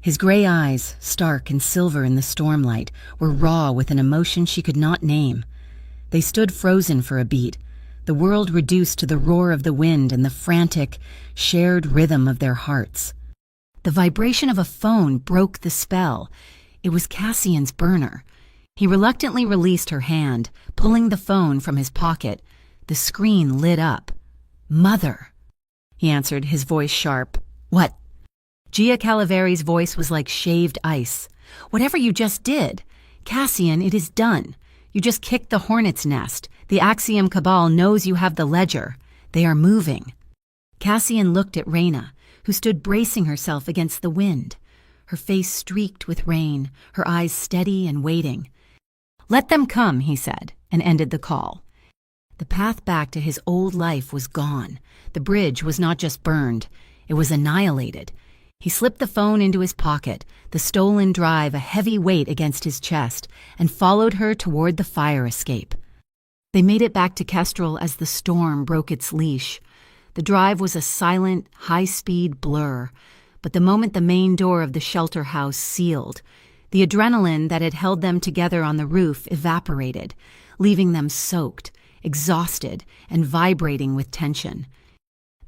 His gray eyes, stark and silver in the stormlight, were raw with an emotion she could not name. They stood frozen for a beat, the world reduced to the roar of the wind and the frantic, shared rhythm of their hearts. The vibration of a phone broke the spell. It was Cassian's burner. He reluctantly released her hand, pulling the phone from his pocket. The screen lit up. "Mother," he answered, his voice sharp. "What?" Gia Calaveri's voice was like shaved ice. "Whatever you just did. Cassian, it is done. You just kicked the hornet's nest. The Axiom Cabal knows you have the ledger. They are moving." Cassian looked at Reyna, who stood bracing herself against the wind, her face streaked with rain, her eyes steady and waiting. "Let them come," he said, and ended the call. The path back to his old life was gone. The bridge was not just burned, it was annihilated. He slipped the phone into his pocket, the stolen drive a heavy weight against his chest, and followed her toward the fire escape. They made it back to Kestrel as the storm broke its leash. The drive was a silent, high-speed blur, but the moment the main door of the shelter house sealed, the adrenaline that had held them together on the roof evaporated, leaving them soaked, exhausted, and vibrating with tension.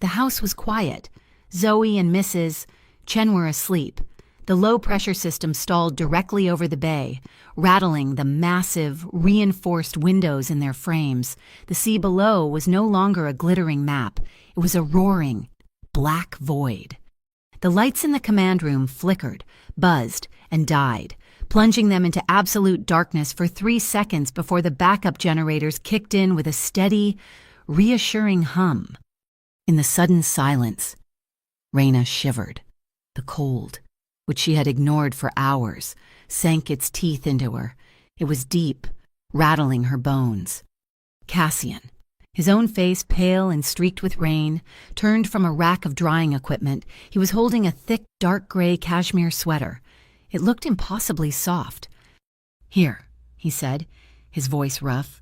The house was quiet. Zoe and Mrs. Chen were asleep. The low-pressure system stalled directly over the bay, rattling the massive, reinforced windows in their frames. The sea below was no longer a glittering map. It was a roaring, black void. The lights in the command room flickered, buzzed, and died, plunging them into absolute darkness for 3 seconds before the backup generators kicked in with a steady, reassuring hum. In the sudden silence, Reyna shivered. The cold, which she had ignored for hours, sank its teeth into her. It was deep, rattling her bones. Cassian, his own face pale and streaked with rain, turned from a rack of drying equipment. He was holding a thick, dark gray cashmere sweater. It looked impossibly soft. "Here," he said, his voice rough.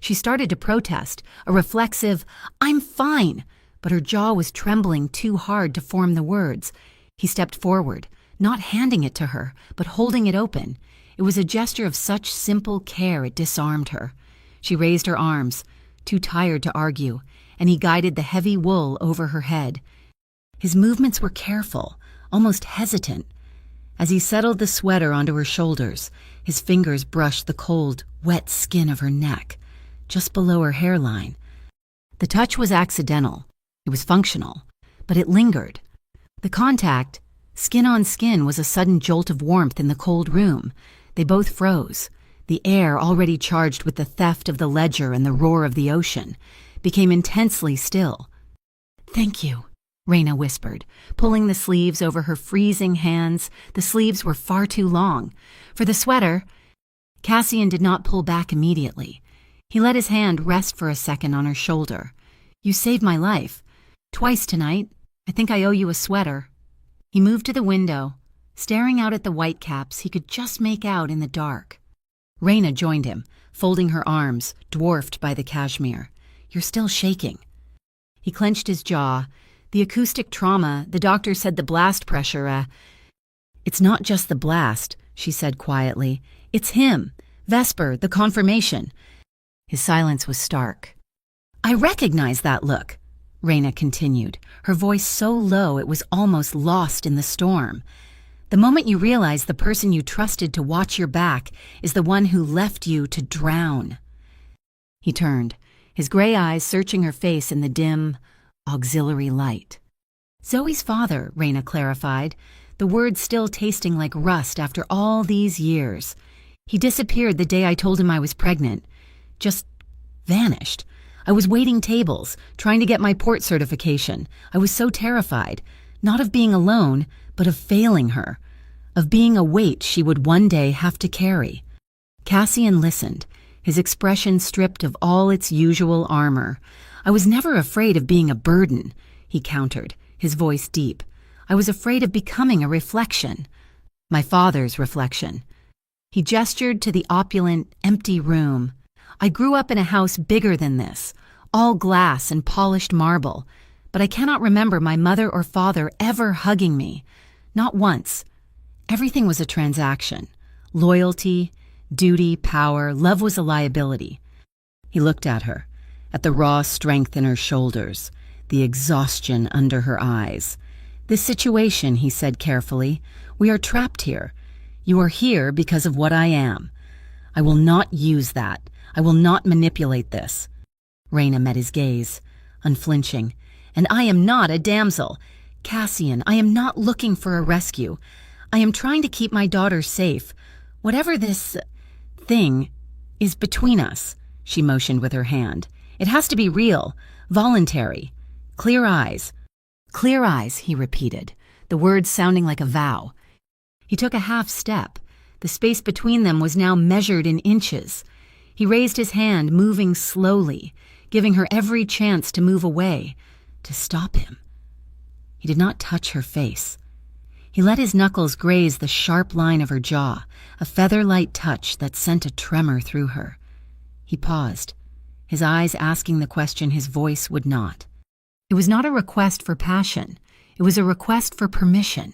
She started to protest, a reflexive, "I'm fine," but her jaw was trembling too hard to form the words. He stepped forward, not handing it to her, but holding it open. It was a gesture of such simple care it disarmed her. She raised her arms, too tired to argue, and he guided the heavy wool over her head. His movements were careful, almost hesitant. As he settled the sweater onto her shoulders, his fingers brushed the cold, wet skin of her neck, just below her hairline. The touch was accidental. It was functional, but it lingered. The contact, skin on skin, was a sudden jolt of warmth in the cold room. They both froze. The air, already charged with the theft of the ledger and the roar of the ocean, became intensely still. "Thank you," Raina whispered, pulling the sleeves over her freezing hands. The sleeves were far too long. For the sweater, Cassian did not pull back immediately. He let his hand rest for a second on her shoulder. "You saved my life. Twice tonight. I think I owe you a sweater." He moved to the window, staring out at the whitecaps he could just make out in the dark. Raina joined him, folding her arms, dwarfed by the cashmere. "You're still shaking." He clenched his jaw. The acoustic trauma, the doctor said the blast pressure, "It's not just the blast," she said quietly. "It's him. Vesper, the confirmation." His silence was stark. "I recognize that look," Raina continued, her voice so low it was almost lost in the storm. "The moment you realize the person you trusted to watch your back is the one who left you to drown." He turned, his gray eyes searching her face in the dim, auxiliary light. "Zoe's father," Raina clarified, the words still tasting like rust after all these years. "He disappeared the day I told him I was pregnant. Just vanished. I was waiting tables, trying to get my port certification. I was so terrified, not of being alone, but of failing her, of being a weight she would one day have to carry." Cassian listened, his expression stripped of all its usual armor. "I was never afraid of being a burden," he countered, his voice deep. "I was afraid of becoming a reflection. My father's reflection." He gestured to the opulent, empty room. "I grew up in a house bigger than this, all glass and polished marble, but I cannot remember my mother or father ever hugging me. Not once. Everything was a transaction. Loyalty, duty, power, love was a liability." He looked at her, at the raw strength in her shoulders, the exhaustion under her eyes. "This situation," he said carefully, "we are trapped here. You are here because of what I am. I will not use that. I will not manipulate this." Raina met his gaze, unflinching. "And I am not a damsel. Cassian, I am not looking for a rescue. I am trying to keep my daughter safe. Whatever this thing is between us," she motioned with her hand. "It has to be real, voluntary. Clear eyes." "Clear eyes," he repeated, the words sounding like a vow. He took a half step. The space between them was now measured in inches. He raised his hand, moving slowly, giving her every chance to move away, to stop him. He did not touch her face. He let his knuckles graze the sharp line of her jaw, a feather-light touch that sent a tremor through her. He paused, his eyes asking the question his voice would not. It was not a request for passion. It was a request for permission.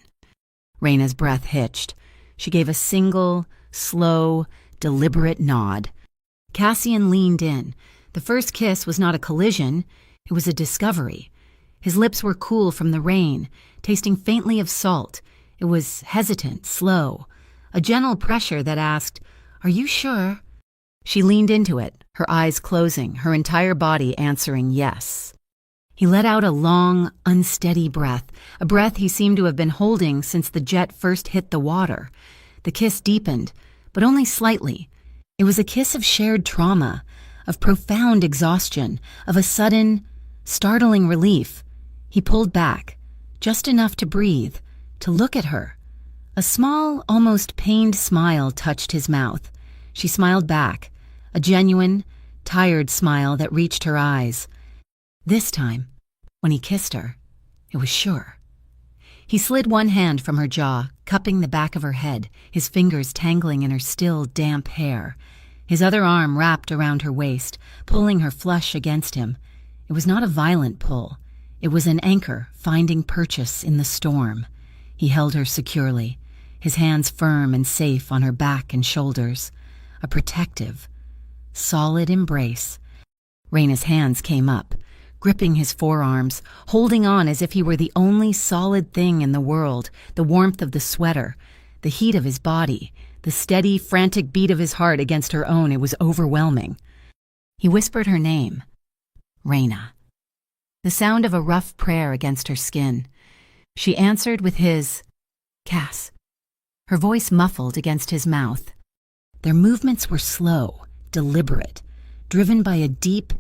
Raina's breath hitched. She gave a single, slow, deliberate nod. Cassian leaned in. The first kiss was not a collision. It was a discovery. His lips were cool from the rain, tasting faintly of salt. It was hesitant, slow, a gentle pressure that asked, "Are you sure?" She leaned into it, her eyes closing, her entire body answering yes. He let out a long, unsteady breath, a breath he seemed to have been holding since the jet first hit the water. The kiss deepened, but only slightly. It was a kiss of shared trauma, of profound exhaustion, of a sudden, startling relief. He pulled back, just enough to breathe, to look at her. A small, almost pained smile touched his mouth. She smiled back, a genuine, tired smile that reached her eyes. This time, when he kissed her, it was sure. He slid one hand from her jaw, cupping the back of her head, his fingers tangling in her still, damp hair. His other arm wrapped around her waist, pulling her flush against him. It was not a violent pull. It was an anchor finding purchase in the storm. He held her securely, his hands firm and safe on her back and shoulders. A protective, solid embrace. Reyna's hands came up, gripping his forearms, holding on as if he were the only solid thing in the world, the warmth of the sweater, the heat of his body, the steady, frantic beat of his heart against her own. It was overwhelming. He whispered her name, Reyna. The sound of a rough prayer against her skin. She answered with his, Cass. Her voice muffled against his mouth. Their movements were slow, deliberate, driven by a deep,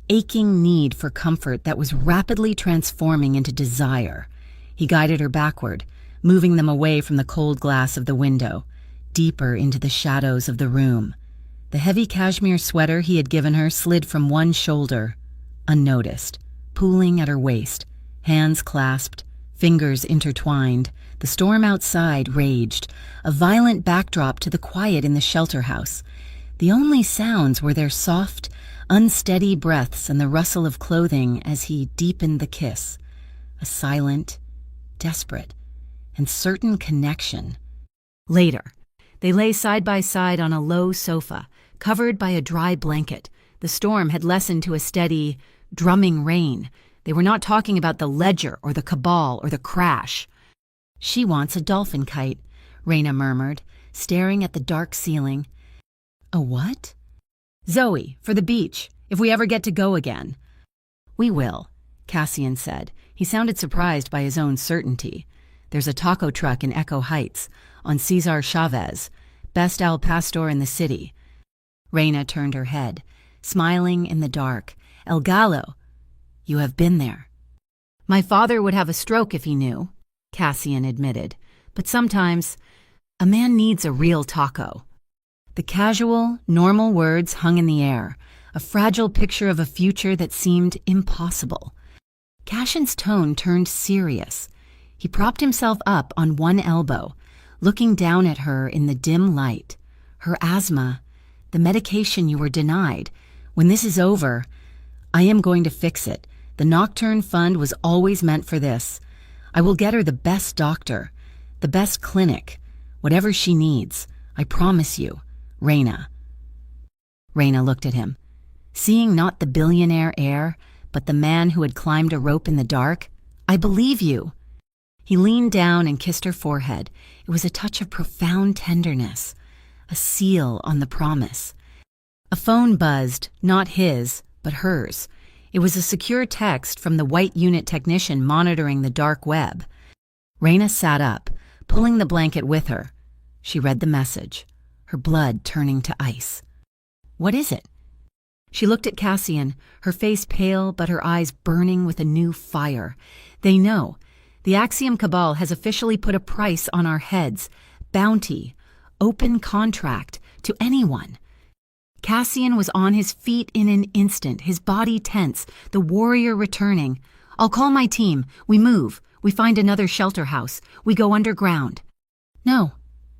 aching need for comfort that was rapidly transforming into desire. He guided her backward, moving them away from the cold glass of the window, deeper into the shadows of the room. The heavy cashmere sweater he had given her slid from one shoulder, unnoticed, pooling at her waist, hands clasped, fingers intertwined. The storm outside raged, a violent backdrop to the quiet in the shelter house. The only sounds were their soft, unsteady breaths and the rustle of clothing as he deepened the kiss. A silent, desperate, and certain connection. Later, they lay side by side on a low sofa, covered by a dry blanket. The storm had lessened to a steady, drumming rain. They were not talking about the ledger or the cabal or the crash. She wants a dolphin kite, Reyna murmured, staring at the dark ceiling. A what? Zoe, for the beach, if we ever get to go again. We will, Cassian said. He sounded surprised by his own certainty. There's a taco truck in Echo Heights, on Cesar Chavez, best al pastor in the city. Reyna turned her head, smiling in the dark. El Gallo. You have been there. My father would have a stroke if he knew, Cassian admitted. But sometimes, a man needs a real taco. The casual, normal words hung in the air, a fragile picture of a future that seemed impossible. Cassian's tone turned serious. He propped himself up on one elbow, looking down at her in the dim light. Her asthma, the medication you were denied. When this is over, I am going to fix it. The Nocturne Fund was always meant for this. I will get her the best doctor, the best clinic, whatever she needs. I promise you, Reyna. Reyna looked at him, seeing not the billionaire heir, but the man who had climbed a rope in the dark. I believe you. He leaned down and kissed her forehead. It was a touch of profound tenderness, a seal on the promise. A phone buzzed, not his, but hers. It was a secure text from the White Unit technician monitoring the dark web. Reyna sat up, pulling the blanket with her. She read the message, her blood turning to ice. What is it? She looked at Cassian, her face pale but her eyes burning with a new fire. They know. The Axiom Cabal has officially put a price on our heads. Bounty. Open contract. To anyone. Cassian was on his feet in an instant, his body tense, the warrior returning. I'll call my team. We move. We find another shelter house. We go underground. No,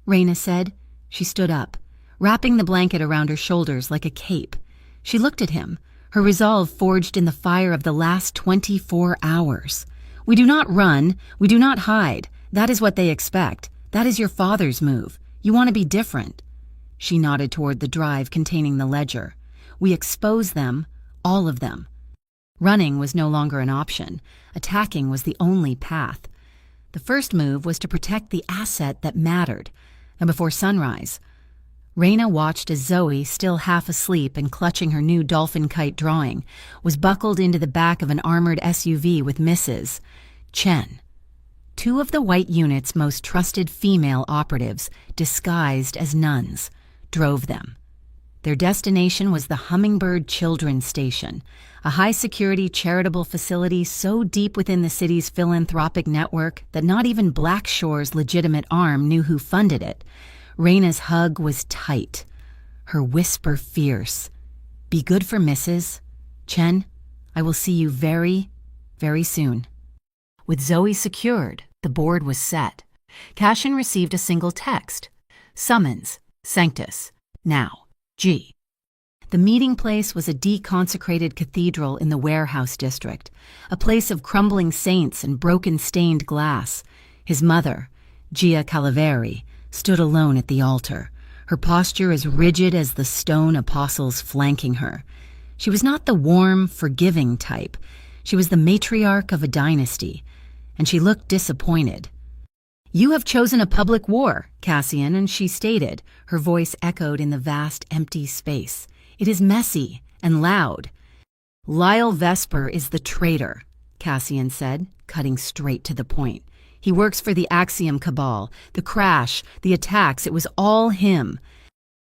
Reyna said. She stood up, wrapping the blanket around her shoulders like a cape. She looked at him, her resolve forged in the fire of the last 24 hours. We do not run. We do not hide. That is what they expect. That is your father's move. You want to be different. She nodded toward the drive containing the ledger. We expose them, all of them. Running was no longer an option. Attacking was the only path. The first move was to protect the asset that mattered. And before sunrise, Reyna watched as Zoe, still half asleep and clutching her new dolphin kite drawing, was buckled into the back of an armored SUV with Mrs. Chen. Two of the White Unit's most trusted female operatives, disguised as nuns, drove them. Their destination was the Hummingbird Children's Station, a high-security charitable facility so deep within the city's philanthropic network that not even Blackshore's legitimate arm knew who funded it. Reyna's hug was tight, her whisper fierce. Be good for Mrs. Chen. I will see you very, very soon. With Zoe secured, the board was set. Cassian received a single text. Summons. Sanctus. Now. G. The meeting place was a deconsecrated cathedral in the warehouse district, a place of crumbling saints and broken stained glass. His mother, Gia Calaveri, stood alone at the altar, her posture as rigid as the stone apostles flanking her. She was not the warm, forgiving type. She was the matriarch of a dynasty, and she looked disappointed. "You have chosen a public war, Cassian," and she stated, her voice echoed in the vast, empty space. "It is messy and loud." "Lyle Vesper is the traitor," Cassian said, cutting straight to the point. "He works for the Axiom Cabal. The crash, the attacks, it was all him."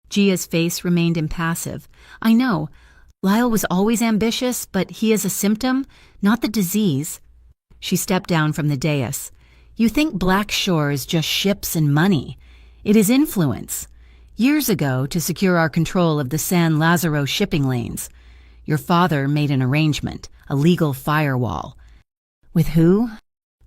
Gia's face remained impassive. "I know. Lyle was always ambitious, but he is a symptom, not the disease." She stepped down from the dais. "You think Black Shore is just ships and money. It is influence. Years ago, to secure our control of the San Lazaro shipping lanes, your father made an arrangement, a legal firewall." "With who?"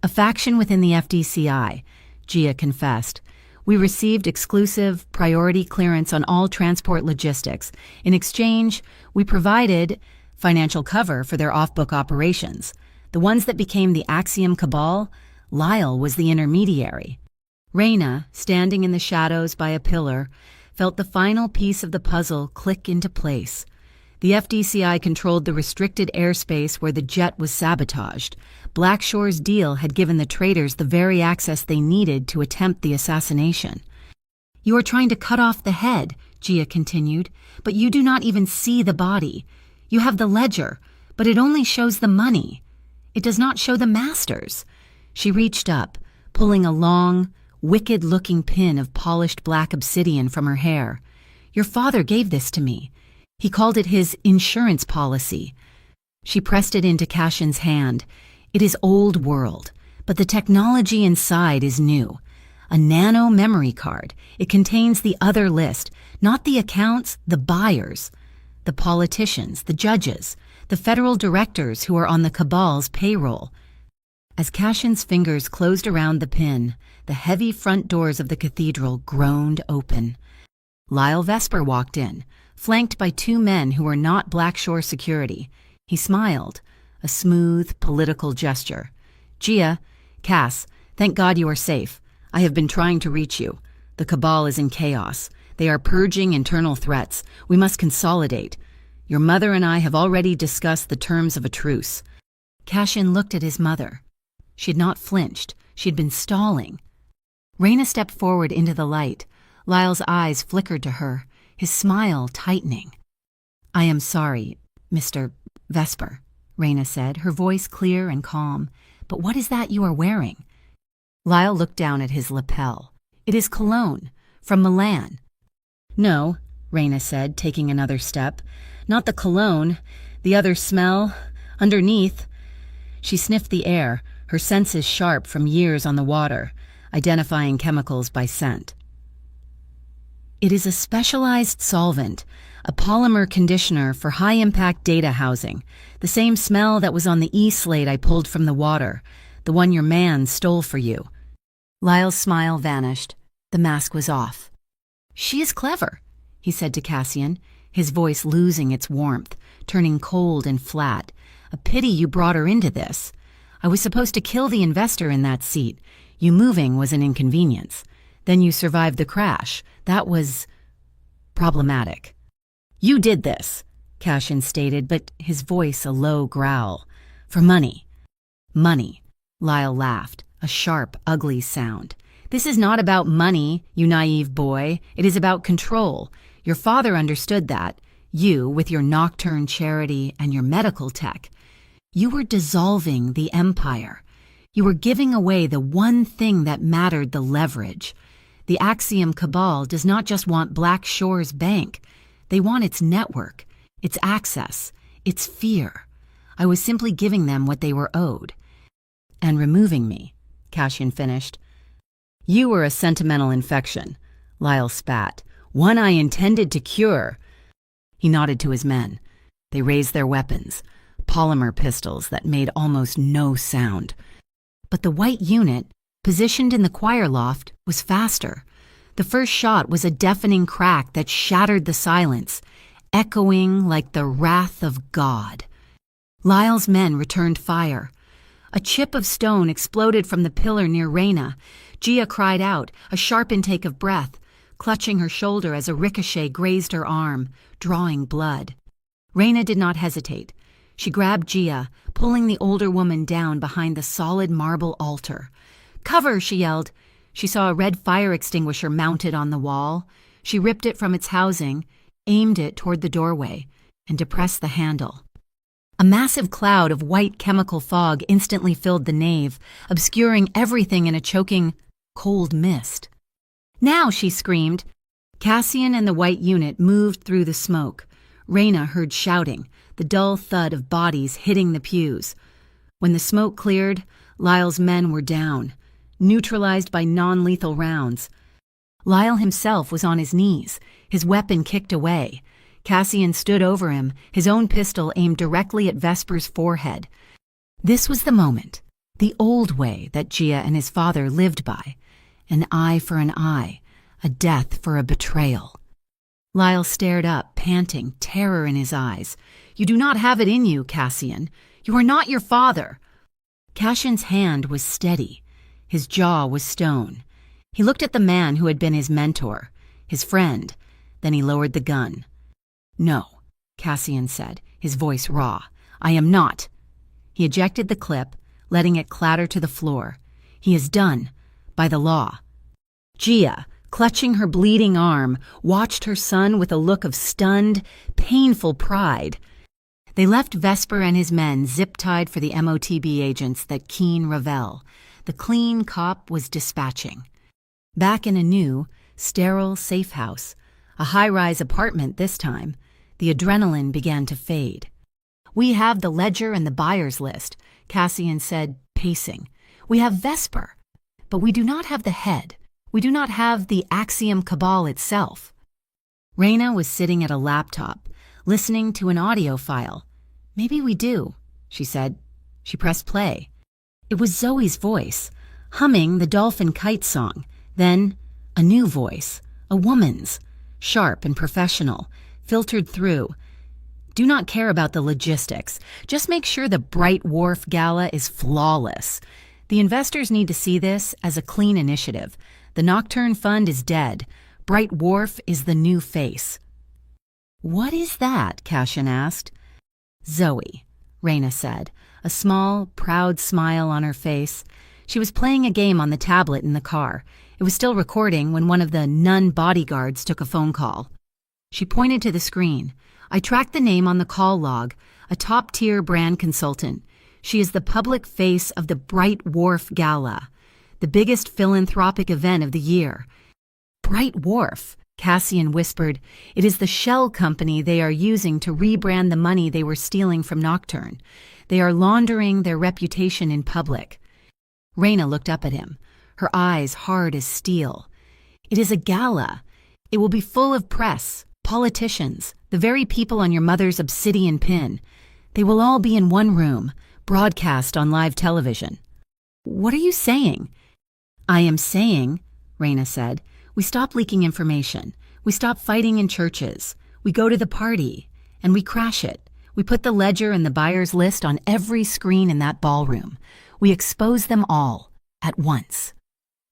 "A faction within the FDCI," Gia confessed. "We received exclusive, priority clearance on all transport logistics. In exchange, we provided financial cover for their off-book operations. The ones that became the Axiom Cabal, Lyle was the intermediary." Reyna, standing in the shadows by a pillar, felt the final piece of the puzzle click into place. The FDCI controlled the restricted airspace where the jet was sabotaged. Black Shore's deal had given the traitors the very access they needed to attempt the assassination. "You are trying to cut off the head," Gia continued, "but you do not even see the body. You have the ledger, but it only shows the money. It does not show the masters." She reached up, pulling a long, wicked-looking pin of polished black obsidian from her hair. "Your father gave this to me. He called it his insurance policy." She pressed it into Cassian's hand. "It is old world, but the technology inside is new. A nano memory card. It contains the other list, not the accounts, the buyers, the politicians, the judges, the federal directors who are on the Cabal's payroll." As Cassian's fingers closed around the pin, the heavy front doors of the cathedral groaned open. Lyle Vesper walked in, flanked by two men who were not Black Shore security. He smiled, a smooth, political gesture. "Gia, Cass, thank God you are safe. I have been trying to reach you. The Cabal is in chaos. They are purging internal threats. We must consolidate. Your mother and I have already discussed the terms of a truce." Cassian looked at his mother. She had not flinched. She had been stalling. Reyna stepped forward into the light. Lyle's eyes flickered to her, his smile tightening. "I am sorry, Mr. Vesper," Reyna said, her voice clear and calm. "But what is that you are wearing?" Lyle looked down at his lapel. "It is cologne, from Milan." "No," Reyna said, taking another step. "Not the cologne. The other smell. Underneath." She sniffed the air, her senses sharp from years on the water, identifying chemicals by scent. "It is a specialized solvent, a polymer conditioner for high-impact data housing, the same smell that was on the E-slate I pulled from the water, the one your man stole for you." Lyle's smile vanished. The mask was off. "She is clever," he said to Cassian, his voice losing its warmth, turning cold and flat. "A pity you brought her into this. I was supposed to kill the investor in that seat. You moving was an inconvenience. Then you survived the crash. That was problematic." "You did this," Cassian stated, but his voice a low growl. "For money." "Money," Lyle laughed, a sharp, ugly sound. "This is not about money, you naive boy. It is about control. Your father understood that. You, with your nocturne charity and your medical tech. You were dissolving the empire. You were giving away the one thing that mattered, the leverage. The Axiom Cabal does not just want Black Shore's bank. They want its network, its access, its fear. I was simply giving them what they were owed." "And removing me," Cassian finished. "You were a sentimental infection," Lyle spat. "One I intended to cure." He nodded to his men. They raised their weapons, polymer pistols that made almost no sound. But the white unit, positioned in the choir loft, was faster. The first shot was a deafening crack that shattered the silence, echoing like the wrath of God. Lyle's men returned fire. A chip of stone exploded from the pillar near Reyna. Gia cried out, a sharp intake of breath, clutching her shoulder as a ricochet grazed her arm, drawing blood. Reyna did not hesitate. She grabbed Gia, pulling the older woman down behind the solid marble altar. "Cover!" she yelled. She saw a red fire extinguisher mounted on the wall. She ripped it from its housing, aimed it toward the doorway, and depressed the handle. A massive cloud of white chemical fog instantly filled the nave, obscuring everything in a choking, cold mist. "Now!" she screamed. Cassian and the white unit moved through the smoke. Reyna heard shouting, the dull thud of bodies hitting the pews. When the smoke cleared, Lyle's men were down, neutralized by non-lethal rounds. Lyle himself was on his knees, his weapon kicked away. Cassian stood over him, his own pistol aimed directly at Vesper's forehead. This was the moment, the old way that Gia and his father lived by. An eye for an eye, a death for a betrayal. Lyle stared up, panting, terror in his eyes. "You do not have it in you, Cassian. You are not your father." Cassian's hand was steady. His jaw was stone. He looked at the man who had been his mentor, his friend. Then he lowered the gun. "No," Cassian said, his voice raw. "I am not." He ejected the clip, letting it clatter to the floor. "He is done, by the law." Gia, clutching her bleeding arm, watched her son with a look of stunned, painful pride. They left Vesper and his men zip-tied for the MOTB agents that Keene Ravel, the clean cop, was dispatching. Back in a new, sterile safe house, a high-rise apartment this time, the adrenaline began to fade. "We have the ledger and the buyer's list," Cassian said, pacing. "We have Vesper, but we do not have the head. We do not have the Axiom Cabal itself." Reyna was sitting at a laptop, listening to an audio file. "Maybe we do," she said. She pressed play. It was Zoe's voice, humming the Dolphin Kite song. Then, a new voice, a woman's, sharp and professional, filtered through. "Do not care about the logistics. Just make sure the Bright Wharf Gala is flawless. The investors need to see this as a clean initiative. The Nocturne Fund is dead. Bright Wharf is the new face." "What is that?" Cassian asked. "Zoe," Reyna said, a small, proud smile on her face. She was playing a game on the tablet in the car. It was still recording when one of the nun bodyguards took a phone call. She pointed to the screen. "I tracked the name on the call log, a top-tier brand consultant. She is the public face of the Bright Wharf Gala, the biggest philanthropic event of the year." "Bright Wharf," Cassian whispered. "It is the shell company they are using to rebrand the money they were stealing from Nocturne. They are laundering their reputation in public." Reyna looked up at him, her eyes hard as steel. "It is a gala. It will be full of press, politicians, the very people on your mother's obsidian pin. They will all be in one room, broadcast on live television." "What are you saying?" "I am saying," Reyna said, "we stop leaking information. We stop fighting in churches. We go to the party, and we crash it. We put the ledger and the buyer's list on every screen in that ballroom. We expose them all, at once.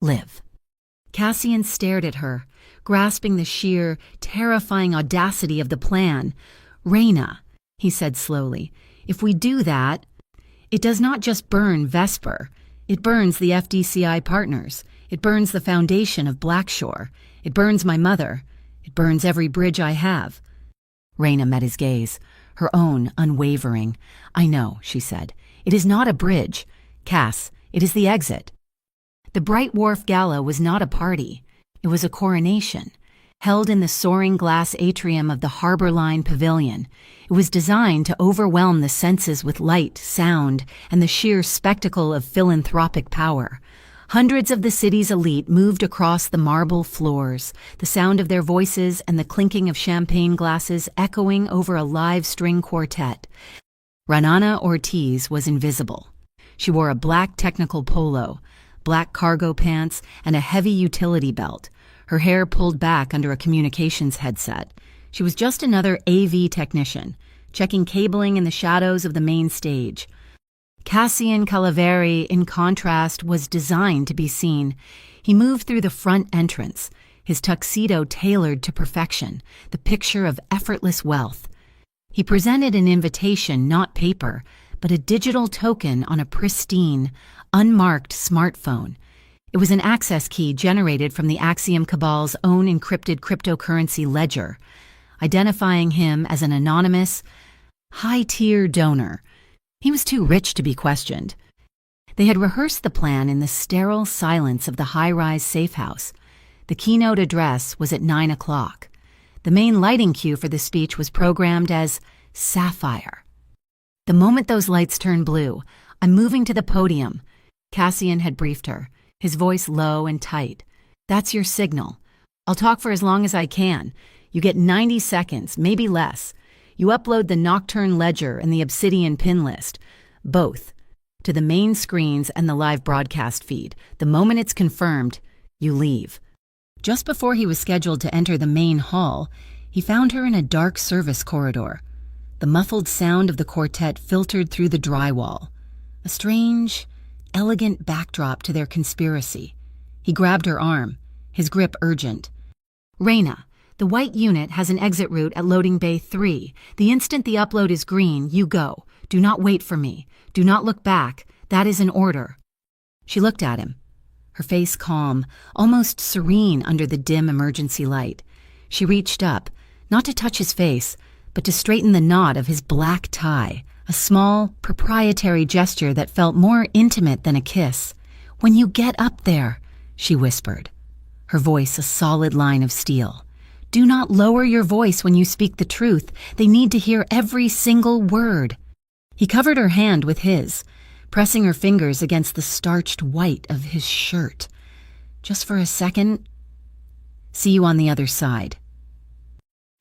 Live." Cassian stared at her, grasping the sheer, terrifying audacity of the plan. "Reyna," he said slowly, "if we do that, it does not just burn Vesper. It burns the FDCI partners. It burns the foundation of Blackshore. It burns my mother. It burns every bridge I have." Reyna met his gaze, her own unwavering. "I know," she said. "It is not a bridge. Cass, it is the exit." The Bright Wharf Gala was not a party. It was a coronation, held in the soaring glass atrium of the Harbor Line Pavilion. It was designed to overwhelm the senses with light, sound, and the sheer spectacle of philanthropic power. Hundreds of the city's elite moved across the marble floors, the sound of their voices and the clinking of champagne glasses echoing over a live string quartet. Ranana Ortiz was invisible. She wore a black technical polo, black cargo pants, and a heavy utility belt. her hair pulled back under a communications headset. She was just another AV technician, checking cabling in the shadows of the main stage. Cassian Calaveri, in contrast, was designed to be seen. He moved through the front entrance, his tuxedo tailored to perfection, the picture of effortless wealth. He presented an invitation, not paper, but a digital token on a pristine, unmarked smartphone. It was an access key generated from the Axiom Cabal's own encrypted cryptocurrency ledger, identifying him as an anonymous, high-tier donor. He was too rich to be questioned. They had rehearsed the plan in the sterile silence of the high-rise safe house. The keynote address was at 9 o'clock. The main lighting cue for the speech was programmed as Sapphire. The moment those lights turned blue, "I'm moving to the podium," Cassian had briefed her, his voice low and tight. "That's your signal. I'll talk for as long as I can. You get 90 seconds, maybe less. You upload the Nocturne Ledger and the Obsidian pin list, both, to the main screens and the live broadcast feed. The moment it's confirmed, you leave." Just before he was scheduled to enter the main hall, he found her in a dark service corridor. The muffled sound of the quartet filtered through the drywall, a strange, elegant backdrop to their conspiracy. He grabbed her arm, his grip urgent. "Raina, the white unit has an exit route at loading bay 3. The instant the upload is green, you go. Do not wait for me. Do not look back. That is an order." She looked at him, her face calm, almost serene under the dim emergency light. She reached up, not to touch his face, but to straighten the knot of his black tie, a small, proprietary gesture that felt more intimate than a kiss. "When you get up there," she whispered, her voice a solid line of steel. "Do not lower your voice when you speak the truth. They need to hear every single word." He covered her hand with his, pressing her fingers against the starched white of his shirt. "Just for a second. See you on the other side."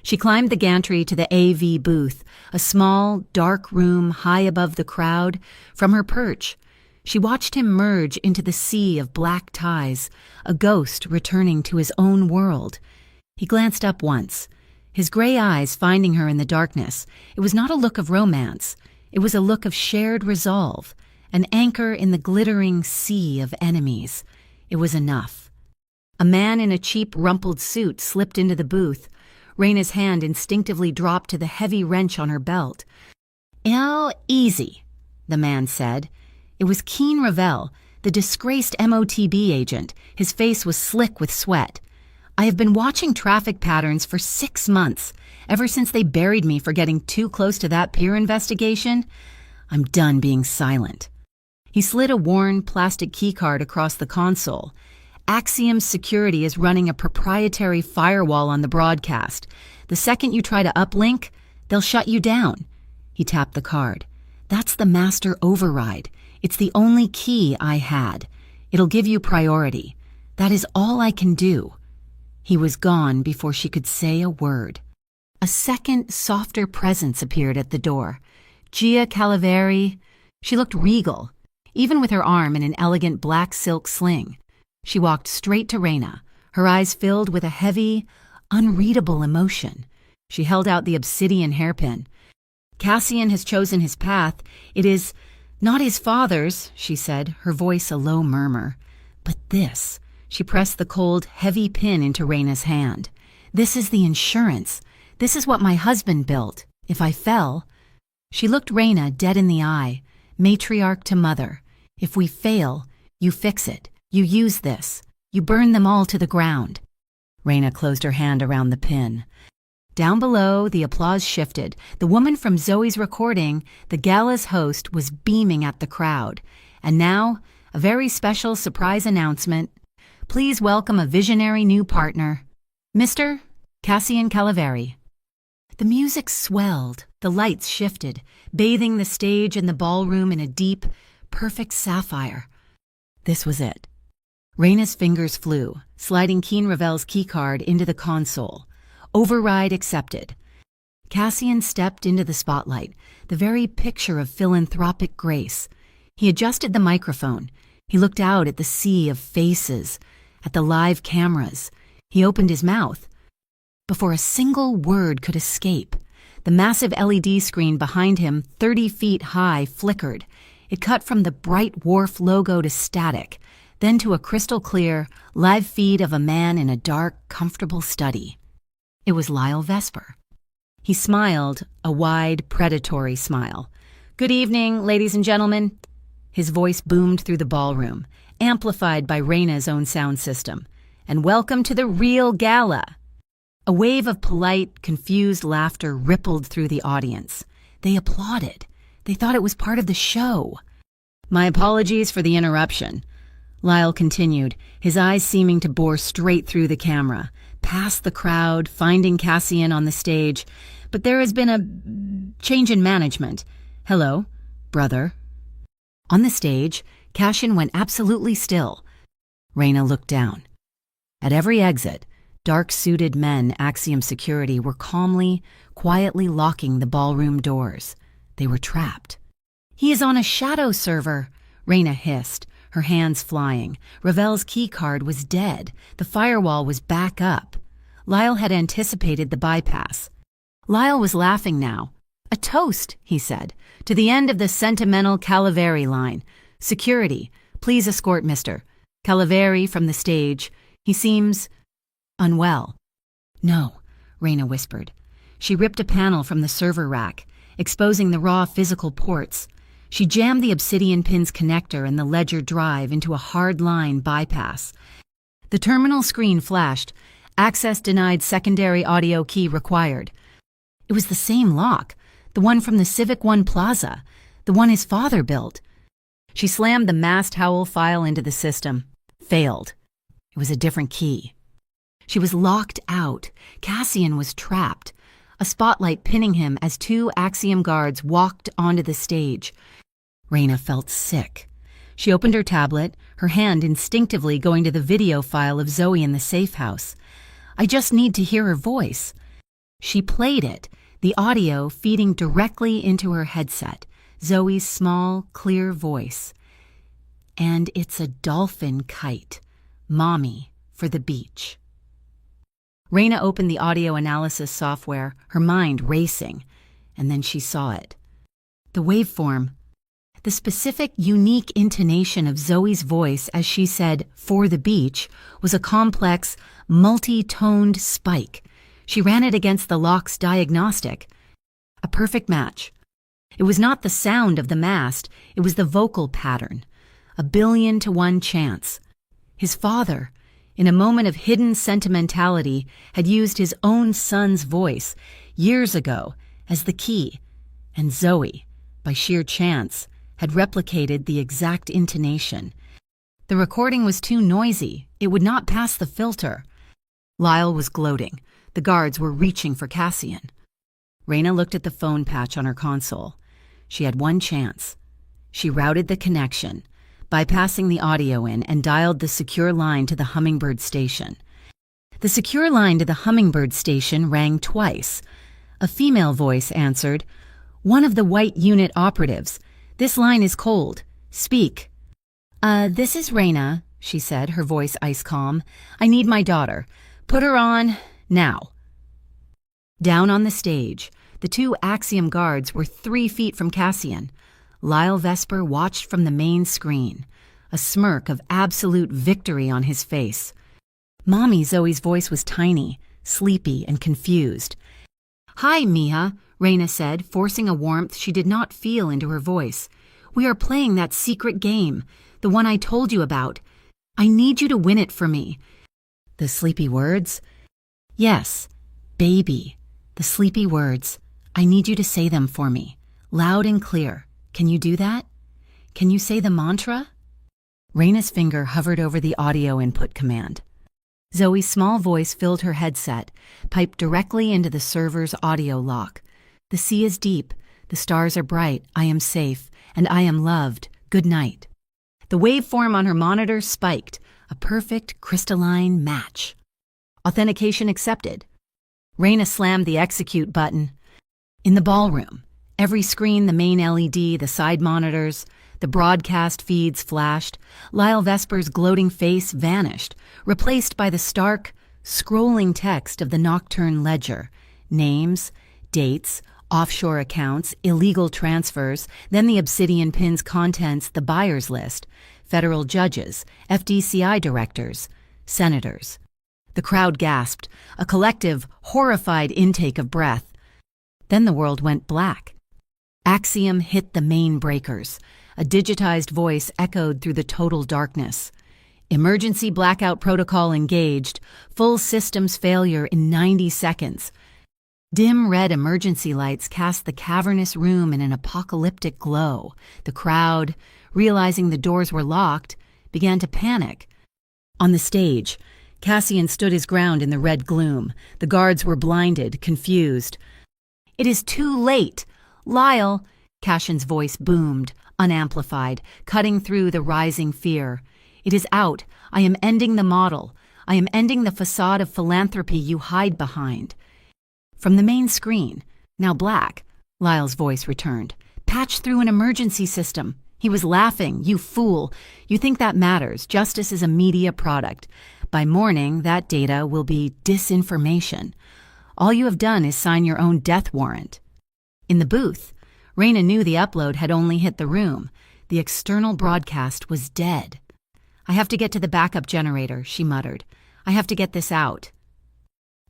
She climbed the gantry to the AV booth, a small, dark room high above the crowd. From her perch, she watched him merge into the sea of black ties, a ghost returning to his own world. He glanced up once, his gray eyes finding her in the darkness. It was not a look of romance. It was a look of shared resolve, an anchor in the glittering sea of enemies. It was enough. A man in a cheap, rumpled suit slipped into the booth. Raina's hand instinctively dropped to the heavy wrench on her belt. "Oh, easy," the man said. It was Keen Ravel, the disgraced MOTB agent. His face was slick with sweat. "I have been watching traffic patterns for 6 months, ever since they buried me for getting too close to that peer investigation. I'm done being silent." He slid a worn plastic keycard across the console. "Axiom Security is running a proprietary firewall on the broadcast. The second you try to uplink, they'll shut you down." He tapped the card. "That's the master override. It's the only key I had. It'll give you priority. That is all I can do." He was gone before she could say a word. A second, softer presence appeared at the door. Gia Calaveri. She looked regal, even with her arm in an elegant black silk sling. She walked straight to Raina, her eyes filled with a heavy, unreadable emotion. She held out the obsidian hairpin. "Cassian has chosen his path. It is not his father's," she said, her voice a low murmur. "But this," she pressed the cold, heavy pin into Raina's hand. "This is the insurance. This is what my husband built. If I fell..." She looked Raina dead in the eye, matriarch to mother. "If we fail, you fix it. You use this. You burn them all to the ground." Raina closed her hand around the pin. Down below, the applause shifted. The woman from Zoe's recording, the gala's host, was beaming at the crowd. And now, a very special surprise announcement. Please welcome a visionary new partner, Mr. Cassian Calaveri. The music swelled, the lights shifted, bathing the stage and the ballroom in a deep, perfect sapphire. This was it. Raina's fingers flew, sliding Keen Ravel's keycard into the console. Override accepted. Cassian stepped into the spotlight, the very picture of philanthropic grace. He adjusted the microphone. He looked out at the sea of faces, at the live cameras. He opened his mouth. Before a single word could escape, the massive LED screen behind him, 30 feet high, flickered. It cut from the bright wharf logo to static, then to a crystal-clear, live feed of a man in a dark, comfortable study. It was Lyle Vesper. He smiled, a wide, predatory smile. "Good evening, ladies and gentlemen." His voice boomed through the ballroom, amplified by Raina's own sound system. "And welcome to the real gala." A wave of polite, confused laughter rippled through the audience. They applauded. They thought it was part of the show. "My apologies for the interruption," Lyle continued, his eyes seeming to bore straight through the camera, past the crowd, finding Cassian on the stage. "But there has been a change in management. Hello, brother." On the stage, Cassian went absolutely still. Raina looked down. At every exit, dark-suited men Axiom Security were calmly, quietly locking the ballroom doors. They were trapped. "He is on a shadow server," Raina hissed, her hands flying. Ravel's keycard was dead. The firewall was back up. Lyle had anticipated the bypass. Lyle was laughing now. "A toast," he said, "to the end of the sentimental Calaveri line. Security, please escort Mr. Calaveri from the stage. He seems unwell." "No," Raina whispered. She ripped a panel from the server rack, exposing the raw physical ports. She jammed the obsidian pin's connector and the ledger drive into a hard-line bypass. The terminal screen flashed. "Access denied, secondary audio key required." It was the same lock, the one from the Civic One Plaza, the one his father built. She slammed the Mast Howl file into the system. Failed. It was a different key. She was locked out. Cassian was trapped, a spotlight pinning him as two Axiom guards walked onto the stage. Raina felt sick. She opened her tablet, her hand instinctively going to the video file of Zoe in the safe house. "I just need to hear her voice." She played it, the audio feeding directly into her headset, Zoe's small, clear voice. "And it's a dolphin kite. Mommy, for the beach." Raina opened the audio analysis software, her mind racing, and then she saw it. The waveform, the specific, unique intonation of Zoe's voice as she said, "for the beach," was a complex, multi-toned spike. She ran it against the lock's diagnostic. A perfect match. It was not the sound of the mast, it was the vocal pattern. 1,000,000,000 to 1 chance. His father, in a moment of hidden sentimentality, had used his own son's voice years ago as the key, and Zoe, by sheer chance, had replicated the exact intonation. The recording was too noisy. It would not pass the filter. Lyle was gloating. The guards were reaching for Cassian. Raina looked at the phone patch on her console. She had one chance. She routed the connection, bypassing the audio in, and dialed the secure line to the Hummingbird station. The secure line to the Hummingbird station rang twice. A female voice answered. "One of the White Unit operatives. This line is cold. Speak." This is Raina," she said, her voice ice calm. "I need my daughter. Put her on now." Down on the stage, the two Axiom guards were 3 feet from Cassian. Lyle Vesper watched from the main screen, a smirk of absolute victory on his face. Mommy Zoe's voice was tiny, sleepy, and confused. "Hi, Mija," Raina said, forcing a warmth she did not feel into her voice. "We are playing that secret game, the one I told you about. I need you to win it for me." The sleepy words? Yes, baby. The sleepy words. I need you to say them for me, loud and clear. Can you do that? Can you say the mantra? Raina's finger hovered over the audio input command. Zoe's small voice filled her headset, piped directly into the server's audio lock. "The sea is deep, the stars are bright, I am safe, and I am loved. Good night." The waveform on her monitor spiked, a perfect crystalline match. Authentication accepted. Raina slammed the execute button. In the ballroom, every screen, the main LED, the side monitors, the broadcast feeds flashed. Lyle Vesper's gloating face vanished, replaced by the stark, scrolling text of the Nocturne ledger, names, dates, offshore accounts, illegal transfers, then the Obsidian Pin's contents, the buyer's list, federal judges, FDCI directors, senators. The crowd gasped, a collective, horrified intake of breath. Then the world went black. Axiom hit the main breakers. A digitized voice echoed through the total darkness. Emergency blackout protocol engaged. Full systems failure in 90 seconds. Dim red emergency lights cast the cavernous room in an apocalyptic glow. The crowd, realizing the doors were locked, began to panic. On the stage, Cassian stood his ground in the red gloom. The guards were blinded, confused. "It is too late! Lyle!" Cassian's voice boomed, unamplified, cutting through the rising fear. "It is out. I am ending the model. I am ending the facade of philanthropy you hide behind." From the main screen, now black, Lyle's voice returned. "Patch through an emergency system." He was laughing. "You fool. You think that matters. Justice is a media product. By morning, that data will be disinformation. All you have done is sign your own death warrant." In the booth, Raina knew the upload had only hit the room. The external broadcast was dead. "I have to get to the backup generator," she muttered. "I have to get this out."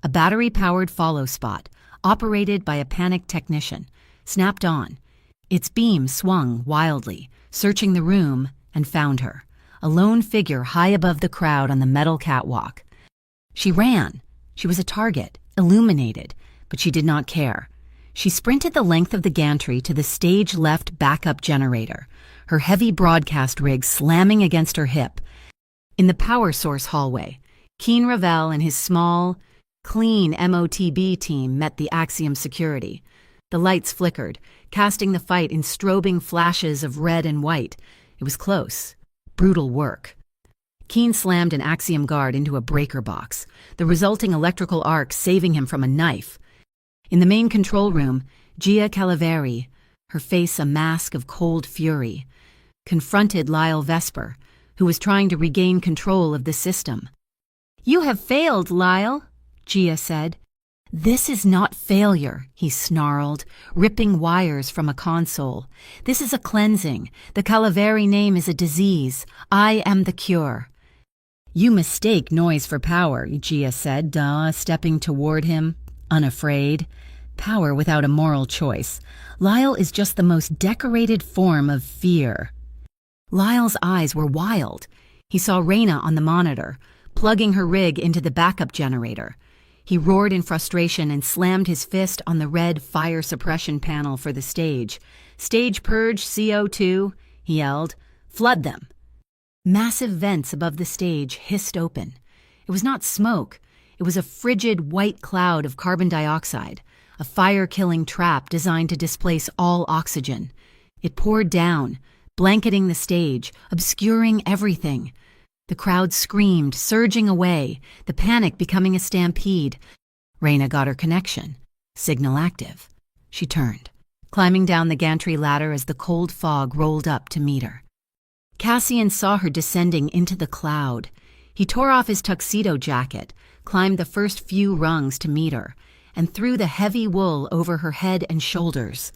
A battery-powered follow spot, operated by a panicked technician, snapped on. Its beam swung wildly, searching the room, and found her, a lone figure high above the crowd on the metal catwalk. She ran. She was a target, illuminated, but she did not care. She sprinted the length of the gantry to the stage-left backup generator, her heavy broadcast rig slamming against her hip. In the power source hallway, Keen Ravel and his small, clean MOTB team met the Axiom security. The lights flickered, casting the fight in strobing flashes of red and white. It was close. Brutal work. Keen slammed an Axiom guard into a breaker box, the resulting electrical arc saving him from a knife. In the main control room, Gia Calaveri, her face a mask of cold fury, confronted Lyle Vesper, who was trying to regain control of the system. "You have failed, Lyle," Gia said. "This is not failure," he snarled, ripping wires from a console. "This is a cleansing. The Calaveri name is a disease. I am the cure." "You mistake noise for power," Gia said, stepping toward him, unafraid. "Power without a moral choice. Lyle is just the most decorated form of fear." Lyle's eyes were wild. He saw Raina on the monitor, plugging her rig into the backup generator. He roared in frustration and slammed his fist on the red fire suppression panel for the stage. "Stage purge CO2, he yelled. "Flood them." Massive vents above the stage hissed open. It was not smoke. It was a frigid white cloud of carbon dioxide, a fire-killing trap designed to displace all oxygen. It poured down, blanketing the stage, obscuring everything. The crowd screamed, surging away, the panic becoming a stampede. Raina got her connection. Signal active. She turned, climbing down the gantry ladder as the cold fog rolled up to meet her. Cassian saw her descending into the cloud. He tore off his tuxedo jacket, climbed the first few rungs to meet her, and threw the heavy wool over her head and shoulders.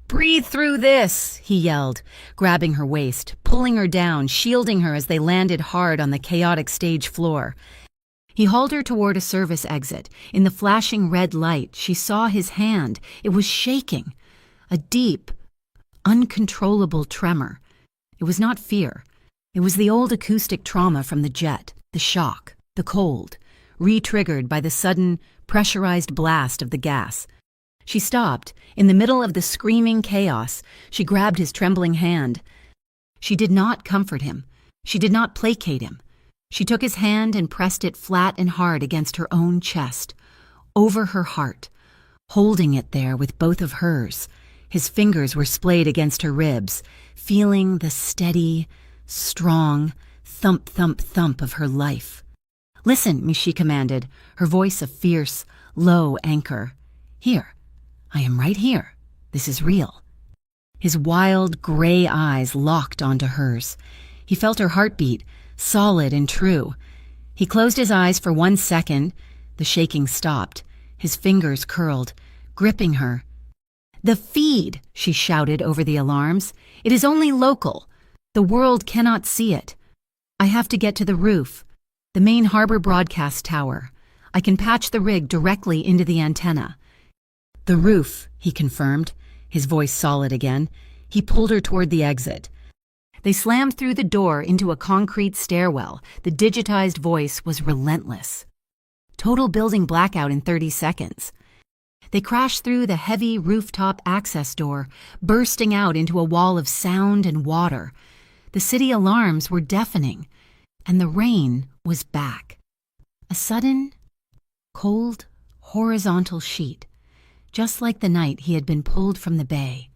"Breathe through this," he yelled, grabbing her waist, pulling her down, shielding her as they landed hard on the chaotic stage floor. He hauled her toward a service exit. In the flashing red light, she saw his hand. It was shaking. A deep, uncontrollable tremor. It was not fear. It was the old acoustic trauma from the jet, the shock, the cold, re-triggered by the sudden, pressurized blast of the gas. She stopped. In the middle of the screaming chaos, she grabbed his trembling hand. She did not comfort him. She did not placate him. She took his hand and pressed it flat and hard against her own chest, over her heart, holding it there with both of hers. His fingers were splayed against her ribs, feeling the steady, strong thump, thump, thump of her life. "Listen," she commanded, her voice a fierce, low anchor. "Here. I am right here. This is real." His wild, gray eyes locked onto hers. He felt her heartbeat, solid and true. He closed his eyes for 1 second, The shaking stopped. His fingers curled, gripping her. "The feed!" she shouted over the alarms. "It is only local. The world cannot see it. I have to get to the roof, the main harbor broadcast tower. I can patch the rig directly into the antenna." "The roof," he confirmed, his voice solid again. He pulled her toward the exit. They slammed through the door into a concrete stairwell. The digitized voice was relentless. Total building blackout in 30 seconds. They crashed through the heavy rooftop access door, bursting out into a wall of sound and water. The city alarms were deafening, and the rain was back. A sudden, cold, horizontal sheet, just like the night he had been pulled from the bay.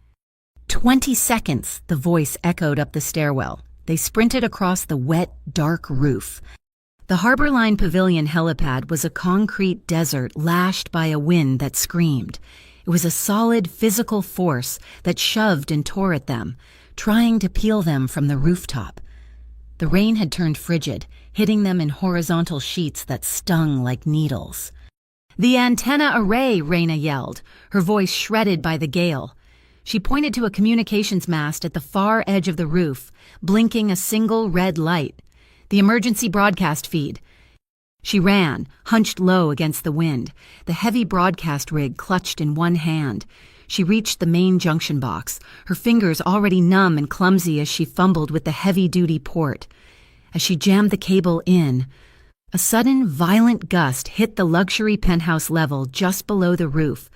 20 seconds, the voice echoed up the stairwell. They sprinted across the wet, dark roof. The Harborline Pavilion helipad was a concrete desert lashed by a wind that screamed. It was a solid physical force that shoved and tore at them, trying to peel them from the rooftop. The rain had turned frigid, hitting them in horizontal sheets that stung like needles. "The antenna array!" Raina yelled, her voice shredded by the gale. She pointed to a communications mast at the far edge of the roof, blinking a single red light. "The emergency broadcast feed." She ran, hunched low against the wind, the heavy broadcast rig clutched in one hand. She reached the main junction box, her fingers already numb and clumsy as she fumbled with the heavy-duty port. As she jammed the cable in, a sudden, violent gust hit the luxury penthouse level just below the roof.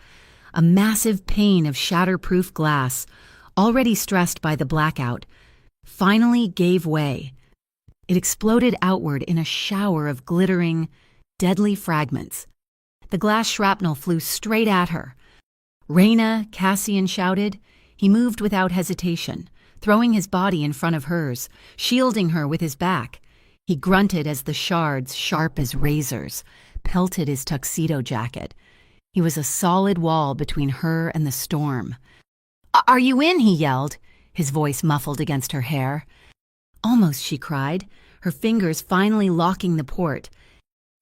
A massive pane of shatterproof glass, already stressed by the blackout, finally gave way. It exploded outward in a shower of glittering, deadly fragments. The glass shrapnel flew straight at her. "Raina," Cassian shouted. He moved without hesitation, throwing his body in front of hers, shielding her with his back. He grunted as the shards, sharp as razors, pelted his tuxedo jacket. He was a solid wall between her and the storm. "Are you in?" he yelled, his voice muffled against her hair. "Almost," she cried, her fingers finally locking the port.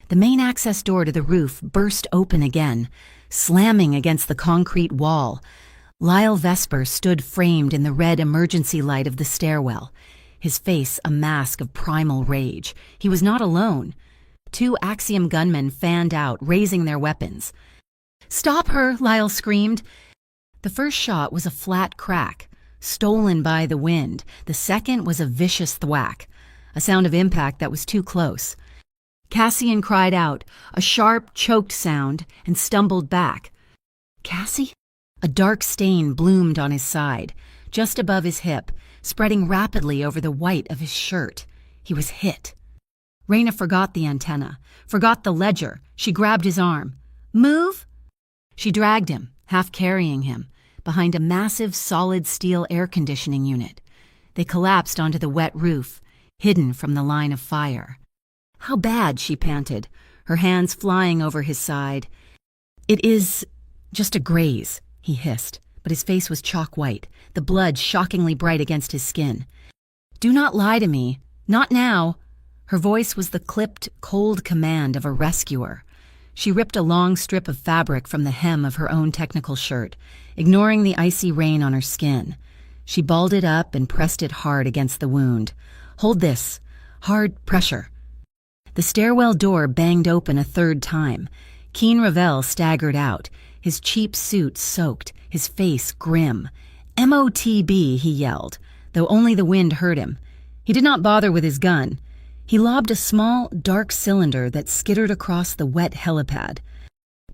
The main access door to the roof burst open again, slamming against the concrete wall. Lyle Vesper stood framed in the red emergency light of the stairwell, his face a mask of primal rage. He was not alone. 2 Axiom gunmen fanned out, raising their weapons. "Stop her!" Lyle screamed. The first shot was a flat crack, stolen by the wind. The second was a vicious thwack, a sound of impact that was too close. Cassian cried out, a sharp, choked sound, and stumbled back. "Cassie?" A dark stain bloomed on his side, just above his hip, spreading rapidly over the white of his shirt. He was hit. Raina forgot the antenna, forgot the ledger. She grabbed his arm. "Move!" She dragged him, half carrying him, behind a massive solid steel air conditioning unit. They collapsed onto the wet roof, hidden from the line of fire. "How bad?" she panted, her hands flying over his side. "It is just a graze," he hissed, but his face was chalk white, the blood shockingly bright against his skin. "Do not lie to me. Not now." Her voice was the clipped, cold command of a rescuer. She ripped a long strip of fabric from the hem of her own technical shirt, ignoring the icy rain on her skin. She balled it up and pressed it hard against the wound. "Hold this. Hard pressure." The stairwell door banged open a third time. Keen Ravel staggered out, his cheap suit soaked, his face grim. "MOTB," he yelled, though only the wind hurt him. He did not bother with his gun. He lobbed a small, dark cylinder that skittered across the wet helipad.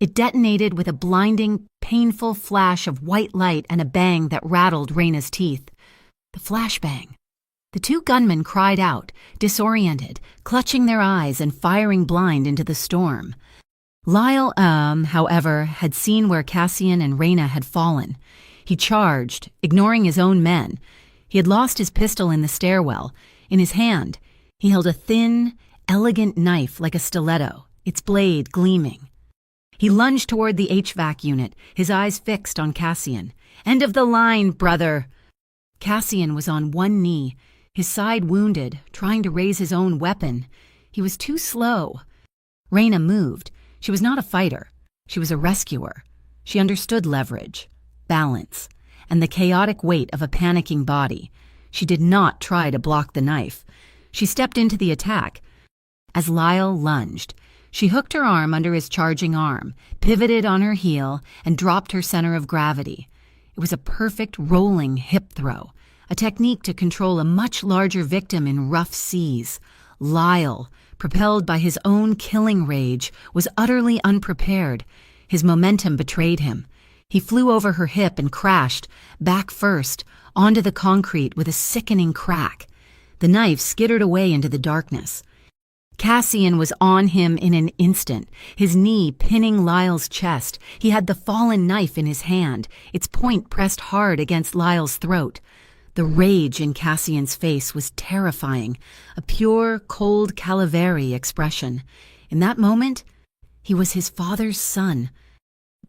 It detonated with a blinding, painful flash of white light and a bang that rattled Raina's teeth. The flashbang. The 2 gunmen cried out, disoriented, clutching their eyes and firing blind into the storm. Lyle, however, had seen where Cassian and Raina had fallen. He charged, ignoring his own men. He had lost his pistol in the stairwell. In his hand, he held a thin, elegant knife like a stiletto, its blade gleaming. He lunged toward the HVAC unit, his eyes fixed on Cassian. "End of the line, brother!" Cassian was on one knee, his side wounded, trying to raise his own weapon. He was too slow. Raina moved. She was not a fighter. She was a rescuer. She understood leverage, balance, and the chaotic weight of a panicking body. She did not try to block the knife. She stepped into the attack. As Lyle lunged, she hooked her arm under his charging arm, pivoted on her heel, and dropped her center of gravity. It was a perfect rolling hip throw, a technique to control a much larger victim in rough seas. Lyle, propelled by his own killing rage, was utterly unprepared. His momentum betrayed him. He flew over her hip and crashed, back first, onto the concrete with a sickening crack. The knife skittered away into the darkness. Cassian was on him in an instant, his knee pinning Lyle's chest. He had the fallen knife in his hand, its point pressed hard against Lyle's throat. The rage in Cassian's face was terrifying, a pure, cold Calaveri expression. In that moment, he was his father's son.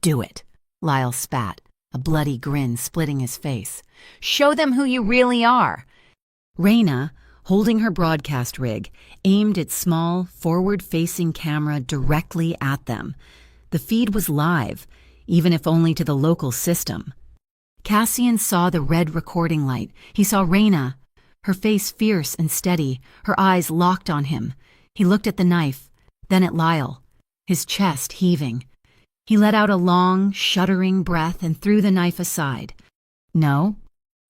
"Do it," Lyle spat, a bloody grin splitting his face. "Show them who you really are." Raina, holding her broadcast rig, aimed its small, forward-facing camera directly at them. The feed was live, even if only to the local system. Cassian saw the red recording light. He saw Raina, her face fierce and steady, her eyes locked on him. He looked at the knife, then at Lyle, his chest heaving. He let out a long, shuddering breath and threw the knife aside. No.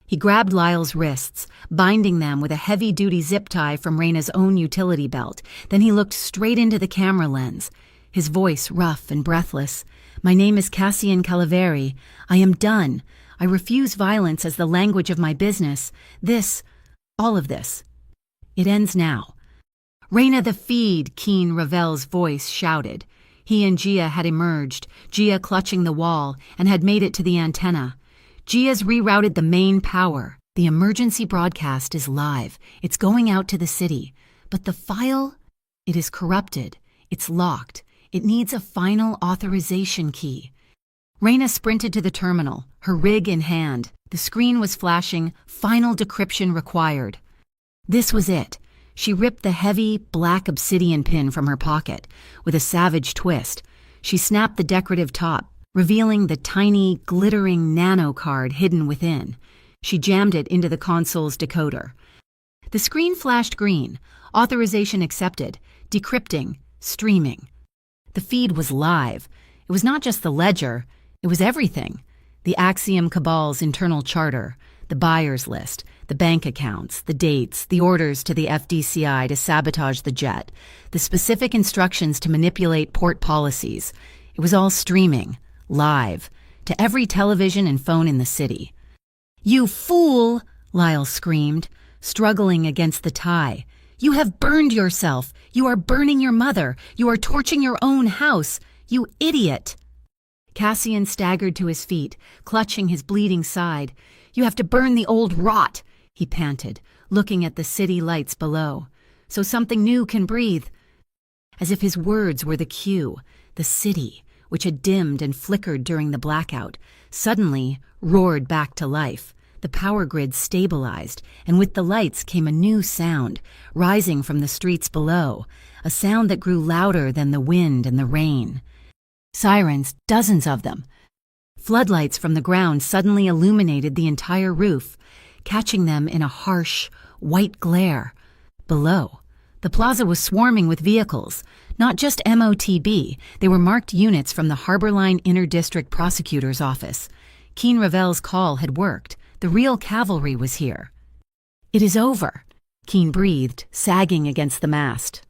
He grabbed Lyle's wrists, binding them with a heavy-duty zip tie from Raina's own utility belt. Then he looked straight into the camera lens, his voice rough and breathless. "My name is Cassian Calaveri. I am done. I refuse violence as the language of my business. All of this. It ends now." "Raina, the feed," Keen Ravel's voice shouted. He and Gia had emerged, Gia clutching the wall, and had made it to the antenna. Gia's rerouted the main power. "The emergency broadcast is live. It's going out to the city. But the file? It is corrupted. It's locked. It needs a final authorization key." Raina sprinted to the terminal, her rig in hand. The screen was flashing, "Final decryption required." This was it. She ripped the heavy, black obsidian pin from her pocket. With a savage twist, she snapped the decorative top, revealing the tiny, glittering nano card hidden within. She jammed it into the console's decoder. The screen flashed green. Authorization accepted. Decrypting. Streaming. The feed was live. It was not just the ledger. It was everything. The Axiom Cabal's internal charter, the buyer's list, the bank accounts, the dates, the orders to the FDCI to sabotage the jet, the specific instructions to manipulate port policies. It was all streaming, live, to every television and phone in the city. "You fool!" Lyle screamed, struggling against the tie. "You have burned yourself. You are burning your mother. You are torching your own house. You idiot!" Cassian staggered to his feet, clutching his bleeding side. "You have to burn the old rot," he panted, looking at the city lights below. "So something new can breathe." As if his words were the cue, the city, which had dimmed and flickered during the blackout, suddenly roared back to life. The power grid stabilized, and with the lights came a new sound, rising from the streets below, a sound that grew louder than the wind and the rain. Sirens, dozens of them. Floodlights from the ground suddenly illuminated the entire roof, catching them in a harsh, white glare. Below, the plaza was swarming with vehicles, not just MOTB. They were marked units from the Harborline Inter-District Prosecutor's Office. Keen Ravel's call had worked. The real cavalry was here. "It is over," Keen breathed, sagging against the mast.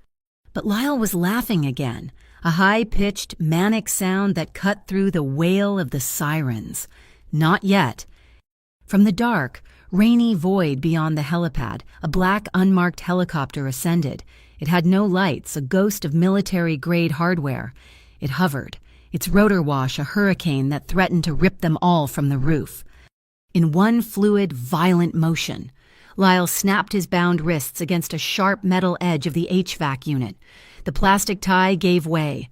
But Lyle was laughing again, a high-pitched, manic sound that cut through the wail of the sirens. Not yet. From the dark, rainy void beyond the helipad, a black, unmarked helicopter ascended. It had no lights, a ghost of military-grade hardware. It hovered, its rotor wash a hurricane that threatened to rip them all from the roof. In one fluid, violent motion, Lyle snapped his bound wrists against a sharp metal edge of the HVAC unit. The plastic tie gave way.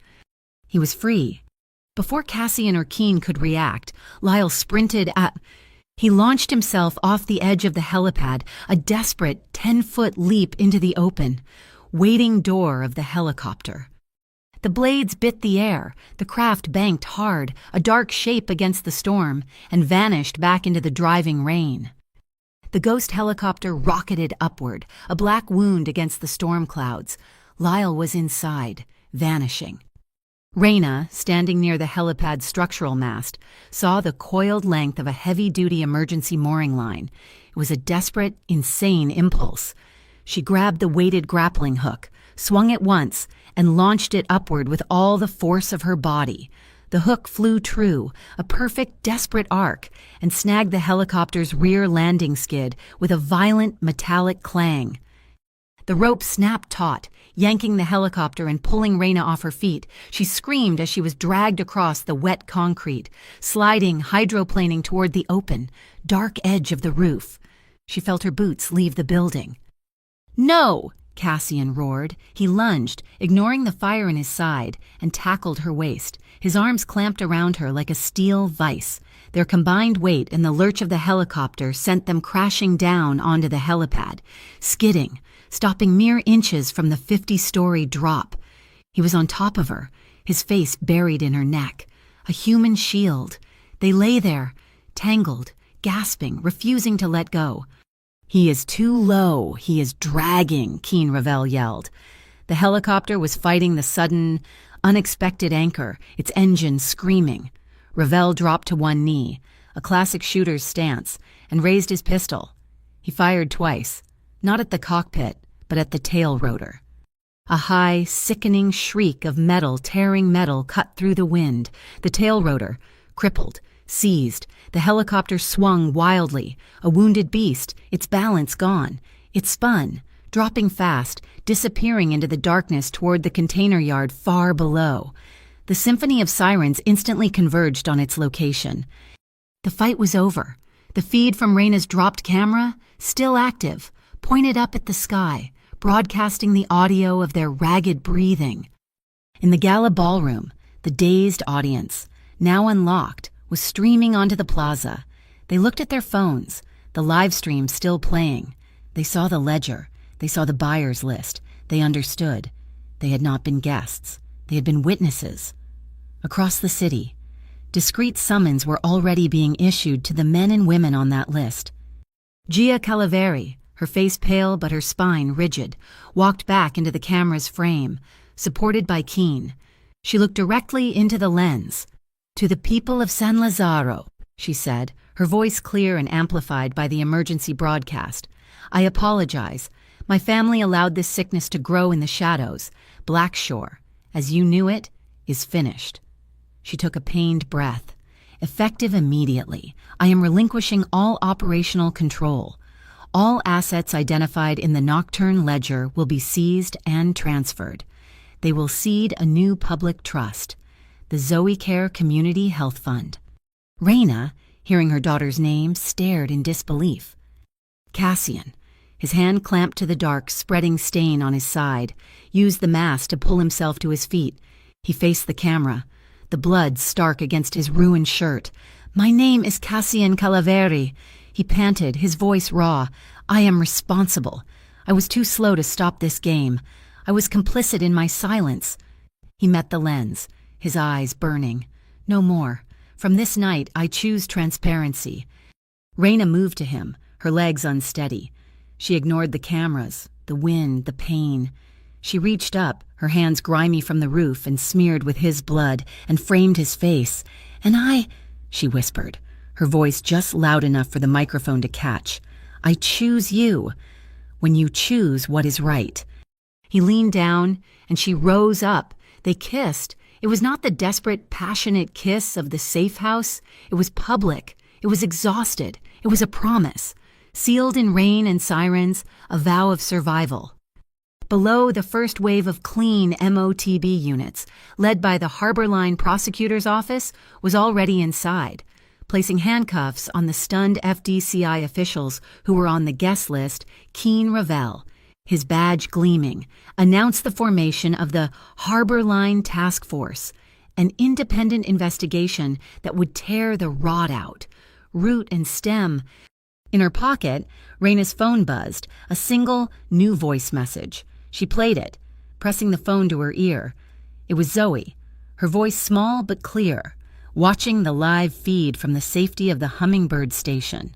He was free. Before Cassian or Keen could react, Lyle sprinted at... He launched himself off the edge of the helipad, a desperate 10-foot leap into the open, waiting door of the helicopter. The blades bit the air. The craft banked hard, a dark shape against the storm, and vanished back into the driving rain. The ghost helicopter rocketed upward, a black wound against the storm clouds. Lyle was inside, vanishing. Raina, standing near the helipad's structural mast, saw the coiled length of a heavy-duty emergency mooring line. It was a desperate, insane impulse. She grabbed the weighted grappling hook, swung it once, and launched it upward with all the force of her body. The hook flew true, a perfect, desperate arc, and snagged the helicopter's rear landing skid with a violent, metallic clang. The rope snapped taut, yanking the helicopter and pulling Raina off her feet. She screamed as she was dragged across the wet concrete, sliding, hydroplaning toward the open, dark edge of the roof. She felt her boots leave the building. "No!" Cassian roared. He lunged, ignoring the fire in his side, and tackled her waist. His arms clamped around her like a steel vice. Their combined weight and the lurch of the helicopter sent them crashing down onto the helipad, skidding, stopping mere inches from the 50-story drop. He was on top of her, his face buried in her neck, a human shield. They lay there, tangled, gasping, refusing to let go. "He is too low. He is dragging," Keen Ravel yelled. The helicopter was fighting the sudden, unexpected anchor, its engine screaming. Ravel dropped to one knee, a classic shooter's stance, and raised his pistol. He fired twice, not at the cockpit, but at the tail rotor. A high, sickening shriek of metal tearing metal cut through the wind. The tail rotor, crippled, seized. The helicopter swung wildly, a wounded beast, its balance gone. It spun, dropping fast, disappearing into the darkness toward the container yard far below. The symphony of sirens instantly converged on its location. The fight was over. The feed from Raina's dropped camera, still active, pointed up at the sky, broadcasting the audio of their ragged breathing. In the gala ballroom, the dazed audience, now unlocked, was streaming onto the plaza. They looked at their phones, the live stream still playing. They saw the ledger. They saw the buyer's list. They understood. They had not been guests. They had been witnesses. Across the city, discreet summons were already being issued to the men and women on that list. Gia Calaveri, her face pale but her spine rigid, walked back into the camera's frame, supported by Keen. She looked directly into the lens. "To the people of San Lazaro," she said, her voice clear and amplified by the emergency broadcast. "I apologize. My family allowed this sickness to grow in the shadows. Blackshore, as you knew it, is finished." She took a pained breath. "Effective immediately, I am relinquishing all operational control. All assets identified in the Nocturne ledger will be seized and transferred. They will seed a new public trust, the Zoe Care Community Health Fund." Raina, hearing her daughter's name, stared in disbelief. Cassian, his hand clamped to the dark, spreading stain on his side, used the mask to pull himself to his feet. He faced the camera, the blood stark against his ruined shirt. "My name is Cassian Calaveri," he panted, his voice raw. "I am responsible. I was too slow to stop this game. I was complicit in my silence." He met the lens, his eyes burning. "No more. From this night, I choose transparency." Raina moved to him, her legs unsteady. She ignored the cameras, the wind, the pain. She reached up, her hands grimy from the roof and smeared with his blood, and framed his face. "And I," she whispered, her voice just loud enough for the microphone to catch, "I choose you. When you choose what is right." He leaned down, and she rose up. They kissed. It was not the desperate, passionate kiss of the safe house. It was public. It was exhausted. It was a promise. Sealed in rain and sirens, a vow of survival. Below, the first wave of clean MOTB units, led by the Harbor Line Prosecutor's Office, was already inside, placing handcuffs on the stunned FDCI officials who were on the guest list. Keen Ravel, his badge gleaming, announced the formation of the Harbor Line Task Force, an independent investigation that would tear the rot out, root and stem. In her pocket, Raina's phone buzzed, a single, new voice message. She played it, pressing the phone to her ear. It was Zoe, her voice small but clear, watching the live feed from the safety of the Hummingbird station.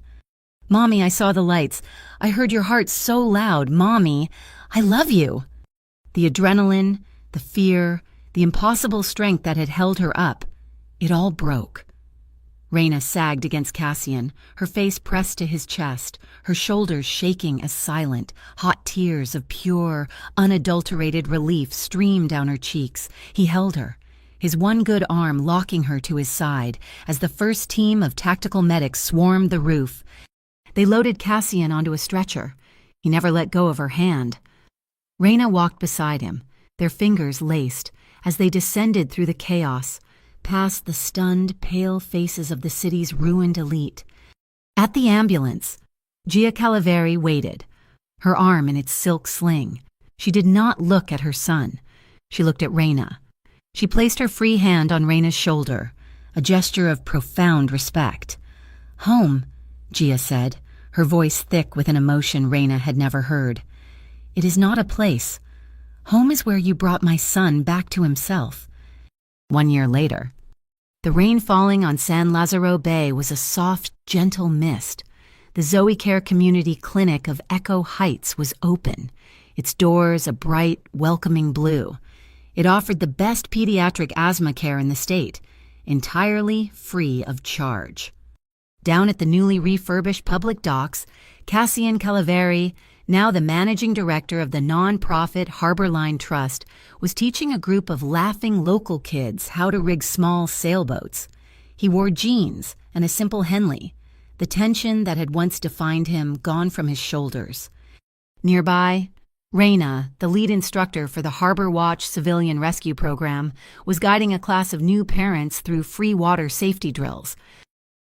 "Mommy, I saw the lights. I heard your heart so loud. Mommy, I love you." The adrenaline, the fear, the impossible strength that had held her up, it all broke. Raina sagged against Cassian, her face pressed to his chest, her shoulders shaking as silent, hot tears of pure, unadulterated relief streamed down her cheeks. He held her, his one good arm locking her to his side as the first team of tactical medics swarmed the roof. They loaded Cassian onto a stretcher. He never let go of her hand. Raina walked beside him, their fingers laced, as they descended through the chaos, past the stunned, pale faces of the city's ruined elite. At the ambulance, Gia Calaveri waited, her arm in its silk sling. She did not look at her son. She looked at Raina. She placed her free hand on Raina's shoulder, a gesture of profound respect. "Home," Gia said, her voice thick with an emotion Raina had never heard. "It is not a place. Home is where you brought my son back to himself." 1 year later, the rain falling on San Lazaro Bay was a soft, gentle mist. The Zoe Care Community Clinic of Echo Heights was open, its doors a bright, welcoming blue. It offered the best pediatric asthma care in the state, entirely free of charge. Down at the newly refurbished public docks, Cassian Calaveri, now the managing director of the non-profit Harbor Line Trust, was teaching a group of laughing local kids how to rig small sailboats. He wore jeans and a simple Henley, the tension that had once defined him gone from his shoulders. Nearby, Raina, the lead instructor for the Harbor Watch Civilian Rescue Program, was guiding a class of new parents through free water safety drills.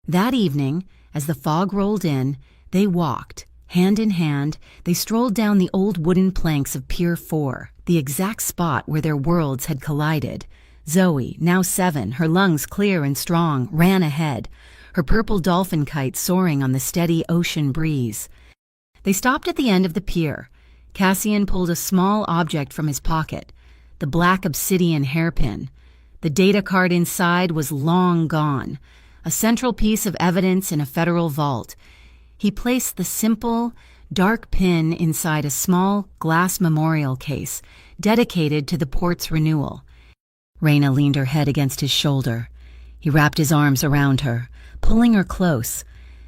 That evening, as the fog rolled in, they walked. Hand in hand, they strolled down the old wooden planks of Pier 4, the exact spot where their worlds had collided. Zoe, now 7, her lungs clear and strong, ran ahead, her purple dolphin kite soaring on the steady ocean breeze. They stopped at the end of the pier. Cassian pulled a small object from his pocket, the black obsidian hairpin. The data card inside was long gone, a central piece of evidence in a federal vault. He placed the simple, dark pin inside a small glass memorial case dedicated to the port's renewal. Raina leaned her head against his shoulder. He wrapped his arms around her, pulling her close.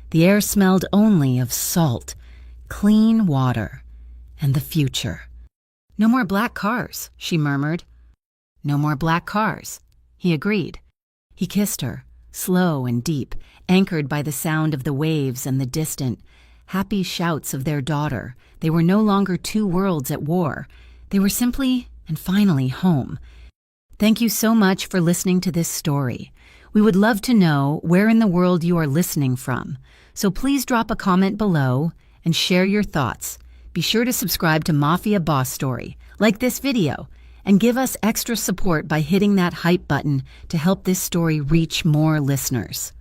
The air smelled only of salt, clean water, and the future. "No more black cars," she murmured. "No more black cars," he agreed. He kissed her, slow and deep, anchored by the sound of the waves and the distant, happy shouts of their daughter. They were no longer two worlds at war. They were simply and finally home. Thank you so much for listening to this story. We would love to know where in the world you are listening from, so please drop a comment below and share your thoughts. Be sure to subscribe to Mafia Boss Story, like this video, and give us extra support by hitting that hype button to help this story reach more listeners.